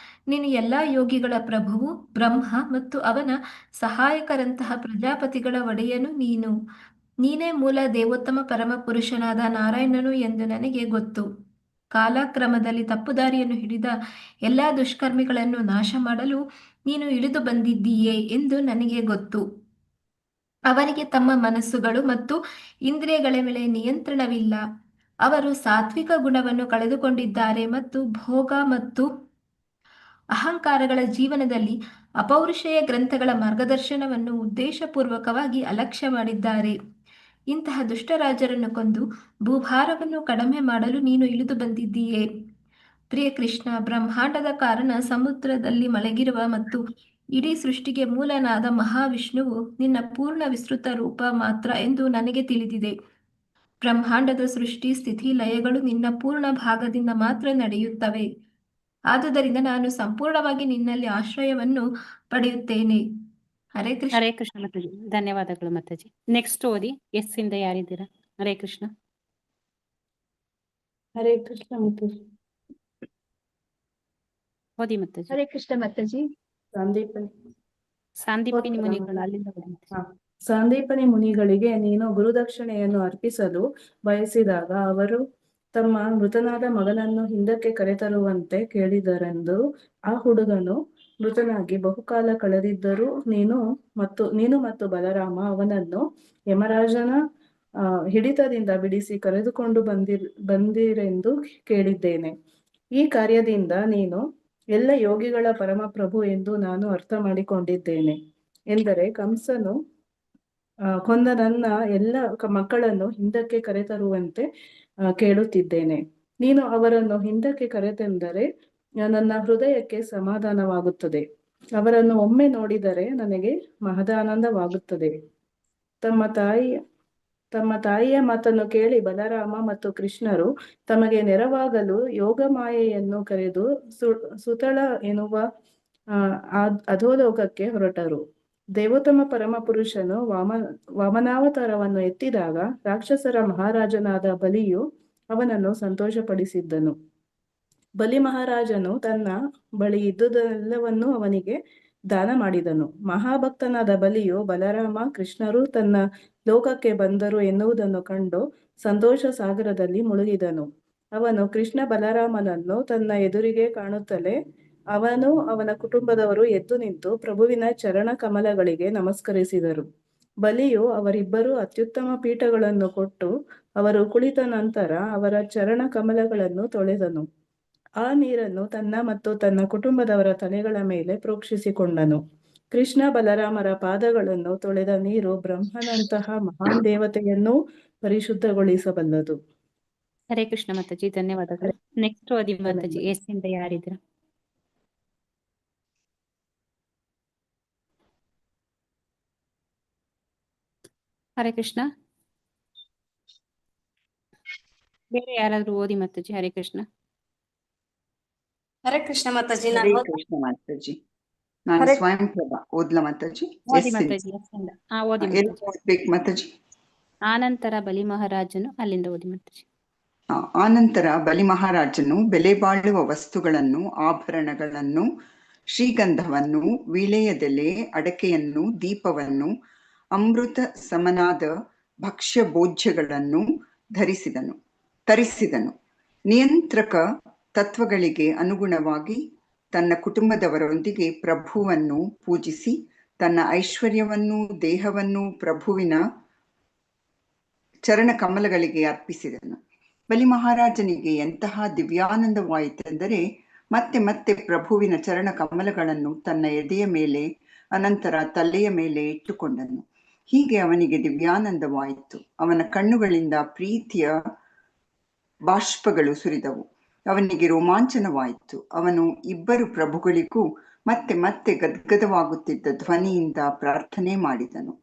Speaker 12: ನೀನು ಎಲ್ಲ ಯೋಗಿಗಳ ಪ್ರಭುವು, ಬ್ರಹ್ಮ ಮತ್ತು ಅವನ ಸಹಾಯಕರಂತಹ ಪ್ರಜಾಪತಿಗಳ ಒಡೆಯನು. ನೀನೇ ಮೂಲ ದೇವೋತ್ತಮ ಪರಮ ಪುರುಷನಾದ ನಾರಾಯಣನು ಎಂದು ನನಗೆ ಗೊತ್ತು. ಕಾಲಕ್ರಮದಲ್ಲಿ ತಪ್ಪುದಾರಿಯನ್ನು ಹಿಡಿದ ಎಲ್ಲ ದುಷ್ಕರ್ಮಿಗಳನ್ನು ನಾಶ ಮಾಡಲು ನೀನು ಇಳಿದು ಬಂದಿದ್ದೀಯೇ ಎಂದು ನನಗೆ ಗೊತ್ತು. ಅವರಿಗೆ ತಮ್ಮ ಮನಸ್ಸುಗಳು ಮತ್ತು ಇಂದ್ರಿಯಗಳ ಮೇಲೆ ನಿಯಂತ್ರಣವಿಲ್ಲ. ಅವರು ಸಾತ್ವಿಕ ಗುಣವನ್ನು ಕಳೆದುಕೊಂಡಿದ್ದಾರೆ ಮತ್ತು ಭೋಗ ಮತ್ತು ಅಹಂಕಾರಗಳ ಜೀವನದಲ್ಲಿ ಅಪೌರುಷೇಯ ಗ್ರಂಥಗಳ ಮಾರ್ಗದರ್ಶನವನ್ನು ಉದ್ದೇಶಪೂರ್ವಕವಾಗಿ ಅಲಕ್ಷ್ಯ ಮಾಡಿದ್ದಾರೆ. ಇಂತಹ ದುಷ್ಟರಾಜರನ್ನು ಕೊಂದು ಭೂಭಾರವನ್ನು ಕಡಿಮೆ ಮಾಡಲು ನೀನು ಇಳಿದು ಬಂದಿದ್ದೀಯೆ. ಪ್ರಿಯ ಕೃಷ್ಣ, ಬ್ರಹ್ಮಾಂಡದ ಕಾರಣ, ಸಮುದ್ರದಲ್ಲಿ ಮಲಗಿರುವ ಮತ್ತು ಇಡೀ ಸೃಷ್ಟಿಗೆ ಮೂಲನಾದ ಮಹಾವಿಷ್ಣುವು ನಿನ್ನ ಪೂರ್ಣ ವಿಸ್ತೃತ ರೂಪ ಮಾತ್ರ ಎಂದು ನನಗೆ ತಿಳಿದಿದೆ. ಬ್ರಹ್ಮಾಂಡದ ಸೃಷ್ಟಿ, ಸ್ಥಿತಿ, ಲಯಗಳು ನಿನ್ನ ಪೂರ್ಣ ಭಾಗದಿಂದ ಮಾತ್ರ ನಡೆಯುತ್ತವೆ. ಆದುದರಿಂದ ನಾನು ಸಂಪೂರ್ಣವಾಗಿ ನಿನ್ನಲ್ಲಿ ಆಶ್ರಯವನ್ನು ಪಡೆಯುತ್ತೇನೆ. ಹರೇ ಕೃಷ್ಣ.
Speaker 7: ಹರೇ ಕೃಷ್ಣ ಮಾತಾಜಿ. ಧನ್ಯವಾದಗಳು ಮಾತಾಜಿ. ನೆಕ್ಸ್ಟ್ ಓದಿ. ಎಸ್ ಇಂದ ಯಾರಿದ್ದೀರಾ? ಹರೇ ಕೃಷ್ಣ.
Speaker 4: ಹರೇ ಕೃಷ್ಣ ಮಾತಾಜಿ.
Speaker 7: ಓದಿ ಮಾತಾಜಿ.
Speaker 13: ಹರೇ ಕೃಷ್ಣ ಮಾತಾಜಿ.
Speaker 7: ಸಾಂದೀಪನಿ ಮುನಿಗಳು ಅಲ್ಲಿಂದ ಓದಿ.
Speaker 4: ಸಾಂದೀಪನಿ ಮುನಿಗಳಿಗೆ ನೀನು ಗುರುದಕ್ಷಿಣೆಯನ್ನು ಅರ್ಪಿಸಲು ಬಯಸಿದಾಗ ಅವರು ತಮ್ಮ ಮೃತನಾದ ಮಗನನ್ನು ಹಿಂದಕ್ಕೆ ಕರೆತರುವಂತೆ ಕೇಳಿದರೆಂದು ಆ ಹುಡುಗನು ಮೃತನಾಗಿ ಬಹುಕಾಲ ಕಳೆದಿದ್ದರೂ ನೀನು ಮತ್ತು ಬಲರಾಮ ಅವನನ್ನು ಯಮರಾಜನ ಹಿಡಿತದಿಂದ ಬಿಡಿಸಿ ಕರೆದುಕೊಂಡು ಬಂದಿರೆಂದು ಕೇಳಿದ್ದೇನೆ. ಈ ಕಾರ್ಯದಿಂದ ನೀನು ಎಲ್ಲ ಯೋಗಿಗಳ ಪರಮಪ್ರಭು ಎಂದು ನಾನು ಅರ್ಥ ಮಾಡಿಕೊಂಡಿದ್ದೇನೆ. ಎಂದರೆ ಕಂಸನು ಕೊಂದ ನನ್ನ ಎಲ್ಲ ಮಕ್ಕಳನ್ನು ಹಿಂದಕ್ಕೆ ಕರೆತರುವಂತೆ ಕೇಳುತ್ತಿದ್ದೇನೆ. ನೀನು ಅವರನ್ನು ಹಿಂದಕ್ಕೆ ಕರೆತೆಂದರೆ ನನ್ನ ಹೃದಯಕ್ಕೆ ಸಮಾಧಾನವಾಗುತ್ತದೆ. ಅವರನ್ನು ಒಮ್ಮೆ ನೋಡಿದರೆ ನನಗೆ ಮಹದಾನಂದವಾಗುತ್ತದೆ. ತಮ್ಮ ತಾಯಿಯ ಮಾತನ್ನು ಕೇಳಿ ಬಲರಾಮ ಮತ್ತು ಕೃಷ್ಣರು ತಮಗೆ ನೆರವಾಗಲು ಯೋಗ ಮಾಯೆಯನ್ನು ಕರೆದು ಸುತಳ ಎನ್ನುವ ಅಧೋಲೋಕಕ್ಕೆ ಹೊರಟರು. ದೇವೋತ್ತಮ ಪರಮಪುರುಷನು ವಾಮನಾವತಾರವನ್ನು ಎತ್ತಿದಾಗ ರಾಕ್ಷಸರ ಮಹಾರಾಜನಾದ ಬಲಿಯು ಅವನನ್ನು ಸಂತೋಷಪಡಿಸಿದ್ದನು. ಬಲಿ ಮಹಾರಾಜನು ತನ್ನ ಬಳಿ ಇದ್ದುದೆಲ್ಲವನ್ನೂ ಅವನಿಗೆ ದಾನ ಮಾಡಿದನು. ಮಹಾಭಕ್ತನಾದ ಬಲಿಯು ಬಲರಾಮ ಕೃಷ್ಣರು ತನ್ನ ಲೋಕಕ್ಕೆ ಬಂದರು ಎನ್ನುವುದನ್ನು ಕಂಡು ಸಂತೋಷ ಸಾಗರದಲ್ಲಿ ಮುಳುಗಿದನು. ಅವನು ಕೃಷ್ಣ ಬಲರಾಮನನ್ನು ತನ್ನ ಎದುರಿಗೆ ಕಾಣುತ್ತಲೇ ಅವನು ಅವನ ಕುಟುಂಬದವರು ಎದ್ದು ನಿಂತು ಪ್ರಭುವಿನ ಚರಣ ಕಮಲಗಳಿಗೆ ನಮಸ್ಕರಿಸಿದರು. ಬಲಿಯು ಅವರಿಬ್ಬರು ಅತ್ಯುತ್ತಮ ಪೀಠಗಳನ್ನು ಕೊಟ್ಟು ಅವರು ಕುಳಿತ ನಂತರ ಅವರ ಚರಣ ಕಮಲಗಳನ್ನು ತೊಳೆದನು. ಆ ನೀರನ್ನು ತನ್ನ ಮತ್ತು ತನ್ನ ಕುಟುಂಬದವರ ತಲೆಗಳ ಮೇಲೆ ಪ್ರೋಕ್ಷಿಸಿಕೊಂಡನು. ಕೃಷ್ಣ ಬಲರಾಮರ ಪಾದಗಳನ್ನು ತೊಳೆದ ನೀರು ಬ್ರಹ್ಮನಂತಹ ಮಹಾನ್ ದೇವತೆಯನ್ನು ಪರಿಶುದ್ಧಗೊಳಿಸಬಲ್ಲದು.
Speaker 7: ಹರೇ ಕೃಷ್ಣ ಮಾತಾಜಿ. ಧನ್ಯವಾದಗಳು. ನೆಕ್ಸ್ಟ್ ಓದಿ ಮಾತಾಜಿ. ಎಸ್ ಇಂದ ಯಾರಿದ್ದೀರಾ? ಹರೇ ಕೃಷ್ಣ. ಬೇರೆ ಯಾರಾದ್ರೂ ಓದಿ ಮಾತಾಜಿ. ಹರೇ ಕೃಷ್ಣ.
Speaker 14: ಹರೇ ಕೃಷ್ಣ ಮಾತಾಜಿ.
Speaker 15: ಹರೇ ಕೃಷ್ಣ ಮಾತಾಜಿ. ನಾನು ಸ್ವಯಂ ಪ್ರಭಾ ಓದ್ಲಾ ಮಾತಾಜಿ?
Speaker 7: ಓದಿ ಮಾತಾಜಿ. ಓದಿ
Speaker 15: ಓದ್ಬೇಕು ಮಾತಾಜಿ.
Speaker 7: ಆನಂತರ ಬಲಿ ಮಹಾರಾಜನು ಅಲ್ಲಿಂದ ಓದಿ ಮಾತಾಜಿ.
Speaker 15: ಆನಂತರ ಬಲಿ ಮಹಾರಾಜನು ಬೆಲೆ ಬಾಳುವ ವಸ್ತುಗಳನ್ನು, ಆಭರಣಗಳನ್ನು, ಶ್ರೀಗಂಧವನ್ನು, ವೀಳೆಯದೆಲೆ, ಅಡಕೆಯನ್ನು, ದೀಪವನ್ನು, ಅಮೃತ ಸಮನಾದ ಭಕ್ಷ್ಯ ಭೋಜ್ಯಗಳನ್ನು ತರಿಸಿದನು. ನಿಯಂತ್ರಕ ತತ್ವಗಳಿಗೆ ಅನುಗುಣವಾಗಿ ತನ್ನ ಕುಟುಂಬದವರೊಂದಿಗೆ ಪ್ರಭುವನ್ನು ಪೂಜಿಸಿ ತನ್ನ ಐಶ್ವರ್ಯವನ್ನು, ದೇಹವನ್ನು ಪ್ರಭುವಿನ ಚರಣ ಕಮಲಗಳಿಗೆ ಅರ್ಪಿಸಿದನು. ಬಲಿ ಮಹಾರಾಜನಿಗೆ ಎಂತಹ ದಿವ್ಯಾನಂದವಾಯಿತೆಂದರೆ ಮತ್ತೆ ಮತ್ತೆ ಪ್ರಭುವಿನ ಚರಣ ಕಮಲಗಳನ್ನು ತನ್ನ ಎದೆಯ ಮೇಲೆ ಅನಂತರ ತಲೆಯ ಮೇಲೆ ಇಟ್ಟುಕೊಂಡನು. ಹೀಗೆ ಅವನಿಗೆ ದಿವ್ಯಾನಂದವಾಯಿತು. ಅವನ ಕಣ್ಣುಗಳಿಂದ ಪ್ರೀತಿಯ ಬಾಷ್ಪಗಳು ಸುರಿದವು. ಅವನಿಗೆ ರೋಮಾಂಚನವಾಯಿತು. ಅವನು ಇಬ್ಬರು ಪ್ರಭುಗಳಿಗೂ ಮತ್ತೆ ಮತ್ತೆ ಗದ್ಗದವಾಗುತ್ತಿದ್ದ ಧ್ವನಿಯಿಂದ ಪ್ರಾರ್ಥನೆ ಮಾಡಿದನು.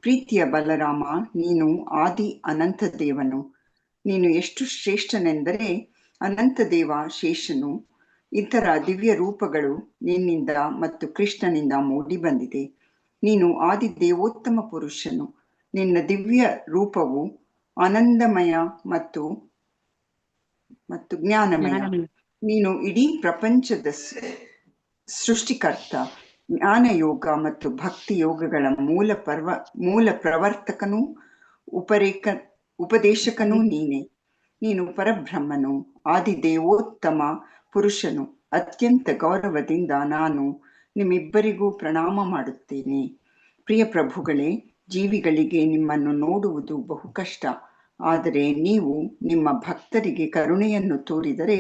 Speaker 15: ಪ್ರೀತಿಯ ಬಲರಾಮ, ನೀನು ಆದಿ ಅನಂತ ದೇವನು. ನೀನು ಎಷ್ಟು ಶ್ರೇಷ್ಠನೆಂದರೆ ಅನಂತದೇವ ಶೇಷನು. ಇತರ ದಿವ್ಯ ರೂಪಗಳು ನಿನ್ನಿಂದ ಮತ್ತು ಕೃಷ್ಣನಿಂದ ಮೂಡಿ ಬಂದಿದೆ. ನೀನು ಆದಿ ದೇವೋತ್ತಮ ಪುರುಷನು. ನಿನ್ನ ದಿವ್ಯ ರೂಪವು ಆನಂದಮಯ ಮತ್ತು ಜ್ಞಾನಮಯ. ನೀನು ಇಡೀ ಪ್ರಪಂಚದ ಸೃಷ್ಟಿಕರ್ತ, ಜ್ಞಾನಯೋಗ ಮತ್ತು ಭಕ್ತಿ ಯೋಗಗಳ ಮೂಲ ಪ್ರವರ್ತಕನೂ ಉಪದೇಶಕನೂ ನೀನೆ. ನೀನು ಪರಬ್ರಹ್ಮನು, ಆದಿದೇವೋತ್ತಮ ಪುರುಷನು. ಅತ್ಯಂತ ಗೌರವದಿಂದ ನಾನು ನಿಮ್ಮಿಬ್ಬರಿಗೂ ಪ್ರಣಾಮ ಮಾಡುತ್ತೇನೆ. ಪ್ರಿಯ ಪ್ರಭುಗಳೇ, ಜೀವಿಗಳಿಗೆ ನಿಮ್ಮನ್ನು ನೋಡುವುದು ಬಹು ಕಷ್ಟ. ಆದರೆ ನೀವು ನಿಮ್ಮ ಭಕ್ತರಿಗೆ ಕರುಣೆಯನ್ನು ತೋರಿದರೆ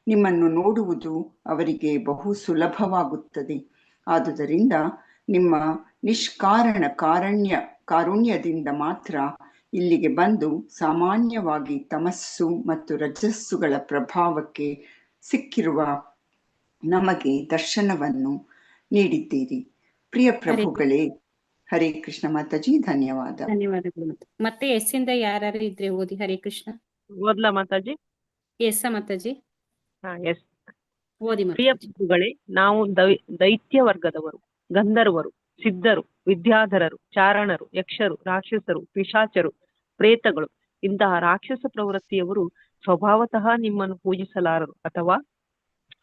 Speaker 15: ನಿಮ್ಮನ್ನು ನೋಡುವುದು ಅವರಿಗೆ ಬಹು ಸುಲಭವಾಗುತ್ತದೆ. ಆದುದರಿಂದ ನಿಮ್ಮ ನಿಷ್ಕಾರಣ ಕಾರುಣ್ಯದಿಂದ ಮಾತ್ರ ಇಲ್ಲಿಗೆ ಬಂದು ಸಾಮಾನ್ಯವಾಗಿ ತಮಸ್ಸು ಮತ್ತು ರಜಸ್ಸುಗಳ ಪ್ರಭಾವಕ್ಕೆ ಸಿಕ್ಕಿರುವ ನಮಗೆ ದರ್ಶನವನ್ನು ನೀಡಿದ್ದೀರಿ. ಪ್ರಿಯ ಪ್ರಭುಗಳೇ, ಹರೇ ಕೃಷ್ಣ ಮಾತಾಜಿ. ಧನ್ಯವಾದ.
Speaker 7: ಧನ್ಯವಾದಗಳು. ಮತ್ತೆ ಎಸ್ಸಿಂದ ಯಾರು ಇದ್ರೆ ಓದಿ. ಹರೇ ಕೃಷ್ಣ.
Speaker 13: ಓದ್ಲಾ ಮಾತಾಜಿ?
Speaker 7: Yes Mataji
Speaker 13: yes.
Speaker 7: ಓದಿ.
Speaker 13: ಪ್ರಿಯ ಪ್ರಭುಗಳೇ, ನಾವು ದೈತ್ಯ ವರ್ಗದವರು, ಗಂಧರ್ವರು, ಸಿದ್ಧರು, ವಿದ್ಯಾಧರರು, ಚಾರಣರು, ಯಕ್ಷರು, ರಾಕ್ಷಸರು, ಪಿಶಾಚರು, ಪ್ರೇತಗಳು ಇಂತಹ ರಾಕ್ಷಸ ಪ್ರವೃತ್ತಿಯವರು ಸ್ವಭಾವತಃ ನಿಮ್ಮನ್ನು ಪೂಜಿಸಲಾರರು ಅಥವಾ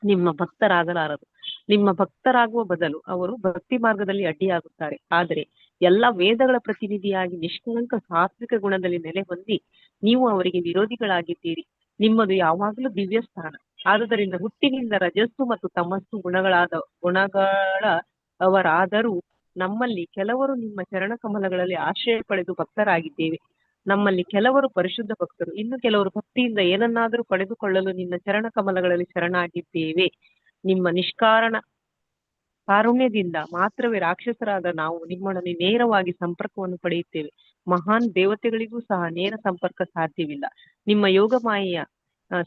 Speaker 13: ನಿಮ್ಮ ಭಕ್ತರಾಗಲಾರರು. ನಿಮ್ಮ ಭಕ್ತರಾಗುವ ಬದಲು ಅವರು ಭಕ್ತಿ ಮಾರ್ಗದಲ್ಲಿ ಅಡ್ಡಿಯಾಗುತ್ತಾರೆ. ಆದರೆ ಎಲ್ಲ ವೇದಗಳ ಪ್ರತಿನಿಧಿಯಾಗಿ ನಿಷ್ಕಳಂಕ ಸಾತ್ವಿಕ ಗುಣದಲ್ಲಿ ನೆಲೆ ಹೊಂದಿ ನೀವು ಅವರಿಗೆ ವಿರೋಧಿಗಳಾಗಿದ್ದೀರಿ. ನಿಮ್ಮದು ಯಾವಾಗಲೂ ದಿವ್ಯ ಸ್ಥಾನ. ಆದುದರಿಂದ ಹುಟ್ಟಿನಿಂದ ರಜಸ್ಸು ಮತ್ತು ತಮಸ್ಸು ಗುಣಗಳವರಾದರೂ ನಮ್ಮಲ್ಲಿ ಕೆಲವರು ನಿಮ್ಮ ಚರಣ ಕಮಲಗಳಲ್ಲಿ ಆಶ್ರಯ ಪಡೆದು ಭಕ್ತರಾಗಿದ್ದೇವೆ. ನಮ್ಮಲ್ಲಿ ಕೆಲವರು ಪರಿಶುದ್ಧ ಭಕ್ತರು, ಇನ್ನು ಕೆಲವರು ಭಕ್ತಿಯಿಂದ ಏನನ್ನಾದರೂ ಪಡೆದುಕೊಳ್ಳಲು ನಿನ್ನ ಚರಣ ಕಮಲಗಳಲ್ಲಿ ಶರಣಾಗಿದ್ದೇವೆ. ನಿಮ್ಮ ಕಾರುಣ್ಯದಿಂದ ಮಾತ್ರವೇ ರಾಕ್ಷಸರಾದ ನಾವು ನಿಮ್ಮೊಡನೆ ನೇರವಾಗಿ ಸಂಪರ್ಕವನ್ನು ಪಡೆಯುತ್ತೇವೆ. ಮಹಾನ್ ದೇವತೆಗಳಿಗೂ ಸಹ ನೇರ ಸಂಪರ್ಕ ಸಾಧ್ಯವಿಲ್ಲ. ನಿಮ್ಮ ಯೋಗ ಮಾಯೆಯ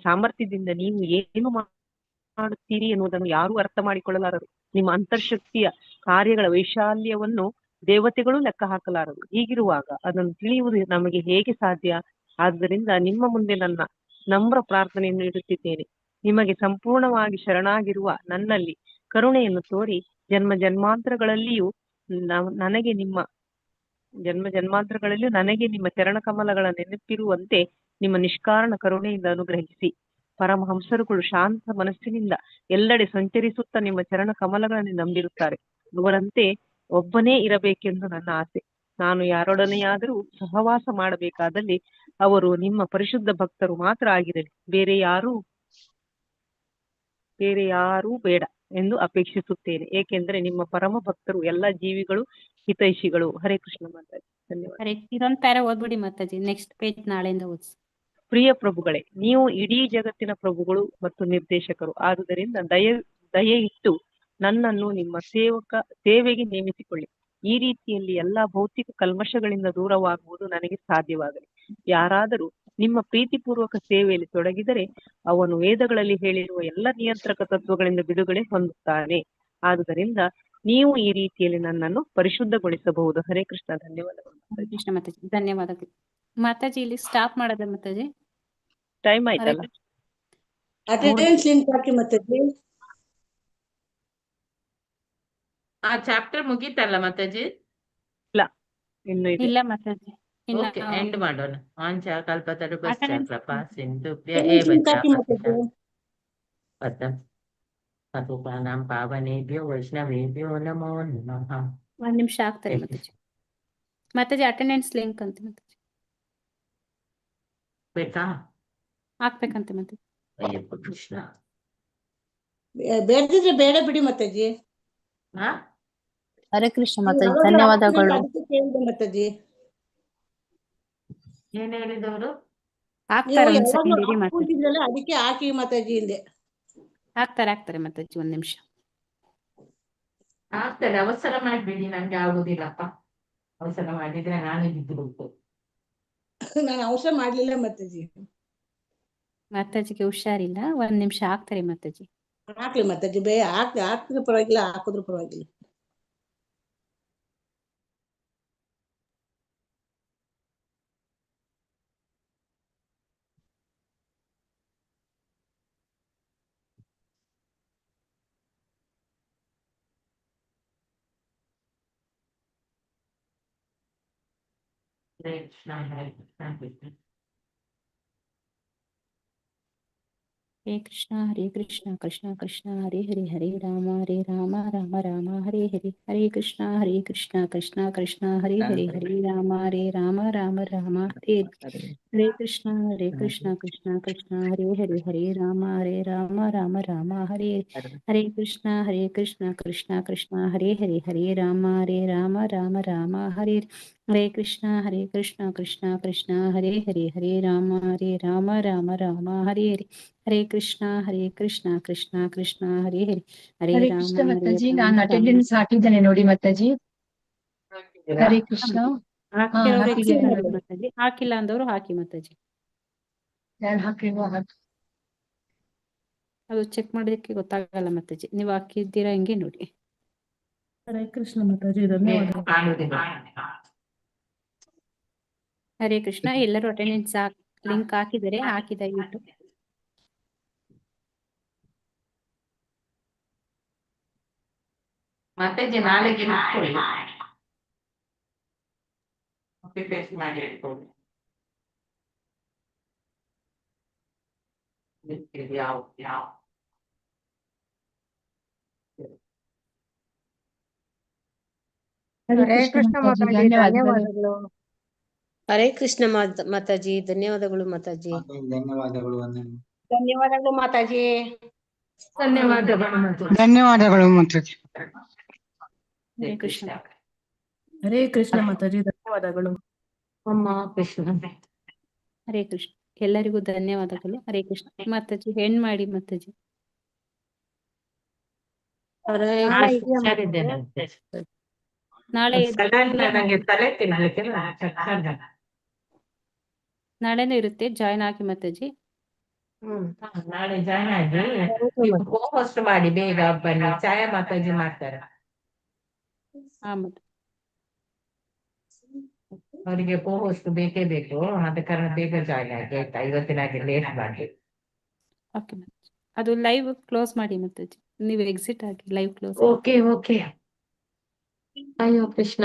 Speaker 13: ಸಾಮರ್ಥ್ಯದಿಂದ ನೀವು ಏನು ಮಾಡುತ್ತೀರಿ ಎನ್ನುವುದನ್ನು ಯಾರೂ ಅರ್ಥ ಮಾಡಿಕೊಳ್ಳಲಾರರು. ನಿಮ್ಮ ಅಂತರ್ಶಕ್ತಿಯ ಕಾರ್ಯಗಳ ವೈಶಾಲ್ಯವನ್ನು ದೇವತೆಗಳು ಲೆಕ್ಕ ಹಾಕಲಾರರು. ಹೀಗಿರುವಾಗ ಅದನ್ನು ತಿಳಿಯುವುದು ನಮಗೆ ಹೇಗೆ ಸಾಧ್ಯ? ಆದ್ದರಿಂದ ನಿಮ್ಮ ಮುಂದೆ ನನ್ನ ನಮ್ರ ಪ್ರಾರ್ಥನೆಯನ್ನು ಇಡುತ್ತಿದ್ದೇನೆ. ನಿಮಗೆ ಸಂಪೂರ್ಣವಾಗಿ ಶರಣಾಗಿರುವ ನನ್ನಲ್ಲಿ ಕರುಣೆಯನ್ನು ತೋರಿ ಜನ್ಮ ಜನ್ಮಾಂತರಗಳಲ್ಲಿಯೂ ನನಗೆ ನಿಮ್ಮ ಚರಣ ಕಮಲಗಳ ನೆನಪಿರುವಂತೆ ನಿಮ್ಮ ನಿಷ್ಕಾರಣ ಕರುಣೆಯಿಂದ ಅನುಗ್ರಹಿಸಿ. ಪರಮಹಂಸರುಗಳು ಶಾಂತ ಮನಸ್ಸಿನಿಂದ ಎಲ್ಲೆಡೆ ಸಂಚರಿಸುತ್ತಾ ನಿಮ್ಮ ಚರಣ ಕಮಲಗಳನ್ನು ನಂಬಿರುತ್ತಾರೆ. ಅವರಂತೆ ಒಬ್ಬನೇ ಇರಬೇಕೆಂದು ನನ್ನ ಆಸೆ. ನಾನು ಯಾರೊಡನೆಯಾದರೂ ಸಹವಾಸ ಮಾಡಬೇಕಾದಲ್ಲಿ ಅವರು ನಿಮ್ಮ ಪರಿಶುದ್ಧ ಭಕ್ತರು ಮಾತ್ರ ಆಗಿರಲಿ. ಬೇರೆ ಯಾರೂ ಬೇಡ ಎಂದು ಅಪೇಕ್ಷಿಸುತ್ತೇನೆ. ಏಕೆಂದರೆ ನಿಮ್ಮ ಪರಮ ಭಕ್ತರು ಎಲ್ಲ ಜೀವಿಗಳು ಹಿತೈಷಿಗಳು. ಹರೇ ಕೃಷ್ಣ ಮಾತಾಜಿ. ಧನ್ಯವಾದ.
Speaker 7: ಇದೊಂದು ಪ್ಯಾರ ಓದ್ಬಿಡಿ ಮಾತಾಜಿ. ನೆಕ್ಸ್ಟ್ ಪೇಜ್ ನಾಳೆಯಿಂದ ಓದಿಸಿ.
Speaker 13: ಪ್ರಿಯ ಪ್ರಭುಗಳೇ, ನೀವು ಇಡೀ ಜಗತ್ತಿನ ಪ್ರಭುಗಳು ಮತ್ತು ನಿರ್ದೇಶಕರು. ಆದುದರಿಂದ ದಯೆ ಇಟ್ಟು ನನ್ನನ್ನು ನಿಮ್ಮ ಸೇವೆಗೆ ನೇಮಿಸಿಕೊಳ್ಳಿ. ಈ ರೀತಿಯಲ್ಲಿ ಎಲ್ಲಾ ಭೌತಿಕ ಕಲ್ಮಶಗಳಿಂದ ದೂರವಾಗುವುದು ನನಗೆ ಸಾಧ್ಯವಾಗಲಿ. ಯಾರಾದರೂ ನಿಮ್ಮ ಪ್ರೀತಿಪೂರ್ವಕ ಸೇವೆಯಲ್ಲಿ ತೊಡಗಿದರೆ ಅವನು ವೇದಗಳಲ್ಲಿ ಹೇಳಿರುವ ಎಲ್ಲ ನಿಯಂತ್ರಕ ತತ್ವಗಳಿಂದ ಬಿಡುಗಡೆ ಹೊಂದುತ್ತಾನೆ. ಆದುದರಿಂದ ನೀವು ಈ ರೀತಿಯಲ್ಲಿ ನನ್ನನ್ನು ಪರಿಶುದ್ಧಗೊಳಿಸಬಹುದು. ಹರೇ ಕೃಷ್ಣ. ಧನ್ಯವಾದಗಳು.
Speaker 7: ಕೃಷ್ಣ ಮಾತಾಜಿ. ಧನ್ಯವಾದಗಳು. ಮಾತಾಜಿ ಇಲ್ಲಿ ಸ್ಟಾಪ್ ಮಾಡೋದ ಮಾತಾಜಿ?
Speaker 13: ಟೈಮ್ ಆಯ್ತಲ್ಲ?
Speaker 11: ಅಟೆಂಡೆನ್ಸ್ ಲಿಂಕ್ ಹಾಕಿ ಮಾತಾಜಿ.
Speaker 1: ಆ ಚಾಪ್ಟರ್ ಮುಗೀತಲ್ಲ ಮಾತಾಜಿ?
Speaker 13: ಇಲ್ಲ, ಇನ್ನು ಇದೆ.
Speaker 7: ಇಲ್ಲ ಮಾತಾಜಿ.
Speaker 1: ಓಕೆ, ಎಂಡ್ ಮಾಡೋಣ. ವಾಂಚ ಕಲ್ಪತರುಭ್ಯಶ್ಚ ಕೃಪಾ ಸಿಂಧುಭ್ಯ
Speaker 11: ಅಟೆಂಡೆನ್ಸ್
Speaker 1: ಏವ
Speaker 11: ಲಿಂಕ್
Speaker 1: ಚ
Speaker 11: ಹಾಕಿ ಮಾತಾಜಿ.
Speaker 1: ಪತಿತಾನಾಂ ಪಾವನೇಭ್ಯೋ ವೈಷ್ಣವೇಭ್ಯೋ ನಮೋ ನಮಃ.
Speaker 7: ಒಂದ್ ನಿಮಿಷ ಆಗ್ತಾರೆ ಮಾತಾಜಿ. ಮಾತಾಜಿ ಅಟೆಂಡೆನ್ಸ್ ಲಿಂಕ್ ಅಂತ ಮಾತಾಜಿ
Speaker 1: ಬೇಕಾ?
Speaker 7: ಹಾಕ್ಬೇಕಂತ ಮಾತಾಜಿ.
Speaker 1: ಅಯ್ಯಪ್ಪ ಕೃಷ್ಣ.
Speaker 11: ಬೇಡದಿದ್ರೆ ಬೇಡ ಬಿಡಿ ಮಾತಾಜಿ.
Speaker 10: ಹರೇ ಕೃಷ್ಣ ಮಾತಾಜಿ. ಧನ್ಯವಾದಗಳು.
Speaker 11: ಅದಕ್ಕೆ ಕೇಳಿದೆ ಮಾತಾಜಿ.
Speaker 1: ಏನ್ ಹೇಳಿದವರು?
Speaker 7: ಹಾಕ್ತಾರೆ ಒಂದ್
Speaker 11: ನೀವು
Speaker 7: ಸೆಕೆಂಡ್
Speaker 11: ಯಾವಾಗ್ಲೂ
Speaker 7: ಇರಿ ಮಾತಾಜಿ.
Speaker 11: ಹಾಕ್ಕೊಂಡಿದ್ರಲ್ಲ, ಅದಕ್ಕೆ ಹಾಕಿ ಮಾತಾಜಿ ಹಿಂದೆ.
Speaker 7: ಹಾಕ್ತಾರೆ ಮಾತಾಜಿ. ಒಂದ್ ನಿಮಿಷ
Speaker 1: ಆಗ್ತದೆ. ಅವಸರ ಮಾಡ್ಬೇಡಿ, ನಂಗೆ ಆಗುದಿಲ್ಲಪ್ಪ. ಅವಸರ ಮಾಡಿದ್ರೆ ನಾನೇ ಬಿದ್ದು.
Speaker 11: ನಾನು ಅವಸರ ಮಾಡ್ಲಿಲ್ಲ ಮಾತಾಜಿ.
Speaker 7: ಮಾತಾಜಿಗೆ ಹುಷಾರಿಲ್ಲ. ಒಂದ್ ನಿಮಿಷ ಹಾಕ್ತಾರೆ ಮಾತಾಜಿ.
Speaker 11: ಹಾಕ್ಲಿ ಮಾತಾಜಿ. ಹಾಕಿದ್ರು ಪರವಾಗಿಲ್ಲ, ಹಾಕಿದ್ರು ಪರವಾಗಿಲ್ಲ.
Speaker 1: ಹರೇ ಕೃಷ್ಣ ಹರೇ ಕೃಷ್ಣ ಕೃಷ್ಣ
Speaker 7: ಹರೇ ಕೃಷ್ಣ ಹರೇ ಕೃಷ್ಣ ಕೃಷ್ಣ ಕೃಷ್ಣ ಹರೇ ಹರೇ ಹರೇ ರಾಮ ರಾಮ ರಾಮ ಹರೇ ಹರೇ. ಹರೇ ಕೃಷ್ಣ ಕೃಷ್ಣ ಕೃಷ್ಣ ಹರೇ ಹರೇ ಹರೇ ರಾಮ ರಾಮ ರಾಮ ಹರೇ ಹರೇ ಕೃಷ್ಣ ಕೃಷ್ಣ ಕೃಷ್ಣ ಹರೇ ಹರೇ ಹರೇ ರಾಮ ರಾಮ ಹರೇ ಹರೇ ಕೃಷ್ಣ ಕೃಷ್ಣ ಕೃಷ್ಣ ಹರೇ ಹರೇ ಹರೇ ರಾಮ ರಾಮ ಹರೇ ಹರೇ ಕೃಷ್ಣ ಕೃಷ್ಣ ಕೃಷ್ಣ ಹರೇ ಹರೇ ಹರೇ ರಾಮ ರಾಮ ರಾಮ ಹರೇ ಹರೇ. ಹರೇ ಕೃಷ್ಣ ಕೃಷ್ಣ ಕೃಷ್ಣ ಹರೇ ಹರೇ ಹರೇ
Speaker 14: ಹರೇ
Speaker 7: ರಾಮ
Speaker 14: ಕೃಷ್ಣ ಮಾತಾಜಿ,
Speaker 7: ರಾಮ
Speaker 14: ನಾನು
Speaker 7: ರಾಮ.
Speaker 14: ಅಟೆಂಡೆನ್ಸ್ ಹಾಕಿದ್ದೇನೆ ನೋಡಿ ಮಾತಾಜಿ. ಹರೇ ಕೃಷ್ಣ.
Speaker 7: ಹಾಕಿರೋರು
Speaker 14: ಹಾಕಿದ್ದೇನೆ
Speaker 7: ಹಾಕಿ ಮಾತಾಜಿ, ಹಾಕಿಲ್ಲ ಅಂದವರು ಹಾಕಿ ಮಾತಾಜಿ.
Speaker 14: ನಾನು ಹಾಕಿಲ್ವಾ?
Speaker 7: ಅದು ಚೆಕ್ ಮಾಡೋದಕ್ಕೆ ಗೊತ್ತಾಗಲ್ಲ ಮಾತಾಜಿ, ನೀವು ಹಾಕಿದ್ದೀರಾ ಹಿಂಗೆ ನೋಡಿ.
Speaker 4: ಹರೇ ಕೃಷ್ಣ ಮಾತಾಜಿ, ಧನ್ಯವಾದಗಳು.
Speaker 7: ಹರೇ ಕೃಷ್ಣ. ಎಲ್ಲರೂ ಅಟೆಂಡೆನ್ಸ್ ಲಿಂಕ್ ಹಾಕಿದರೆ ಹಾಕಿ ದಯವಿಟ್ಟು.
Speaker 1: ಮಾತಾಜಿ ನಾಳೆಗೆ ಇಟ್ಕೊಳ್ಳಿ, ಕಾಪಿ ಪೇಸ್ಟ್ ಮಾಡಿ ಇಟ್ಕೊಳ್ಳಿ. ಯಾವ
Speaker 14: ಹರೇ ಕೃಷ್ಣ ಮಾತಾಜಿ, ಧನ್ಯವಾದಗಳು.
Speaker 6: ಹರೇ ಕೃಷ್ಣ ಮಾತಾಜಿ, ಧನ್ಯವಾದಗಳು ಮಾತಾಜಿ.
Speaker 16: ಧನ್ಯವಾದಗಳು.
Speaker 5: ಧನ್ಯವಾದಗಳು ಮಾತಾಜಿ.
Speaker 16: ಧನ್ಯವಾದಗಳು ಮಾತಾಜಿ.
Speaker 7: ಹರೇ ಕೃಷ್ಣ.
Speaker 4: ಹರೇ ಕೃಷ್ಣ ಮಾತಾಜಿ, ಧನ್ಯವಾದಗಳು.
Speaker 1: ಅಮ್ಮ ಕೃಷ್ಣ.
Speaker 7: ಹರೇ ಕೃಷ್ಣ. ಎಲ್ಲರಿಗೂ ಧನ್ಯವಾದಗಳು. ಹರೇ ಕೃಷ್ಣ. ಮಾತಾಜಿ ಹೆಣ್ ಮಾಡಿ ಮಾತಾಜಿ.
Speaker 6: ಹರೇ
Speaker 7: ನಾಳೆ ನಾಳೆನೂ ಇರುತ್ತೆ, ಜಾಯ್ನ್ ಆಗಿ ಮಾತಾಜಿ.
Speaker 1: ನಾಳೆ ಜಾಯ್ನ್ ಆಗಿ ಹೋಸ್ಟ್ ಮಾಡಿ ಬೇಗ ಬನ್ನಿ, ಛಾಯಾ ಮಾತಾಜಿ ಮಾಡ್ತಾರೆ.
Speaker 7: ಹಾ ಮತ್ತೆ
Speaker 1: ಅವರಿಗೆ ಹೋಸ್ಟ್ ಬೇಕೇ ಬೇಕು, ಆದ ಕಾರಣ ಬೇಗ ಜಾಯ್ನ್ ಆಗಿ ಆಯ್ತಾ. ಇವತ್ತಿನ ಹಾಗೆ ಲೇಟ್ ಮಾಡಿ.
Speaker 7: ಓಕೆ ಮಾತಾಜಿ. ಅದು ಲೈವ್ ಕ್ಲೋಸ್ ಮಾಡಿ ಮಾತಾಜಿ, ನೀವು ಎಕ್ಸಿಟ್ ಆಗಿ ಲೈವ್ ಕ್ಲೋಸ್.
Speaker 1: ಓಕೆ. ಅಯ್ಯೋ ಕೃಷ್ಣ.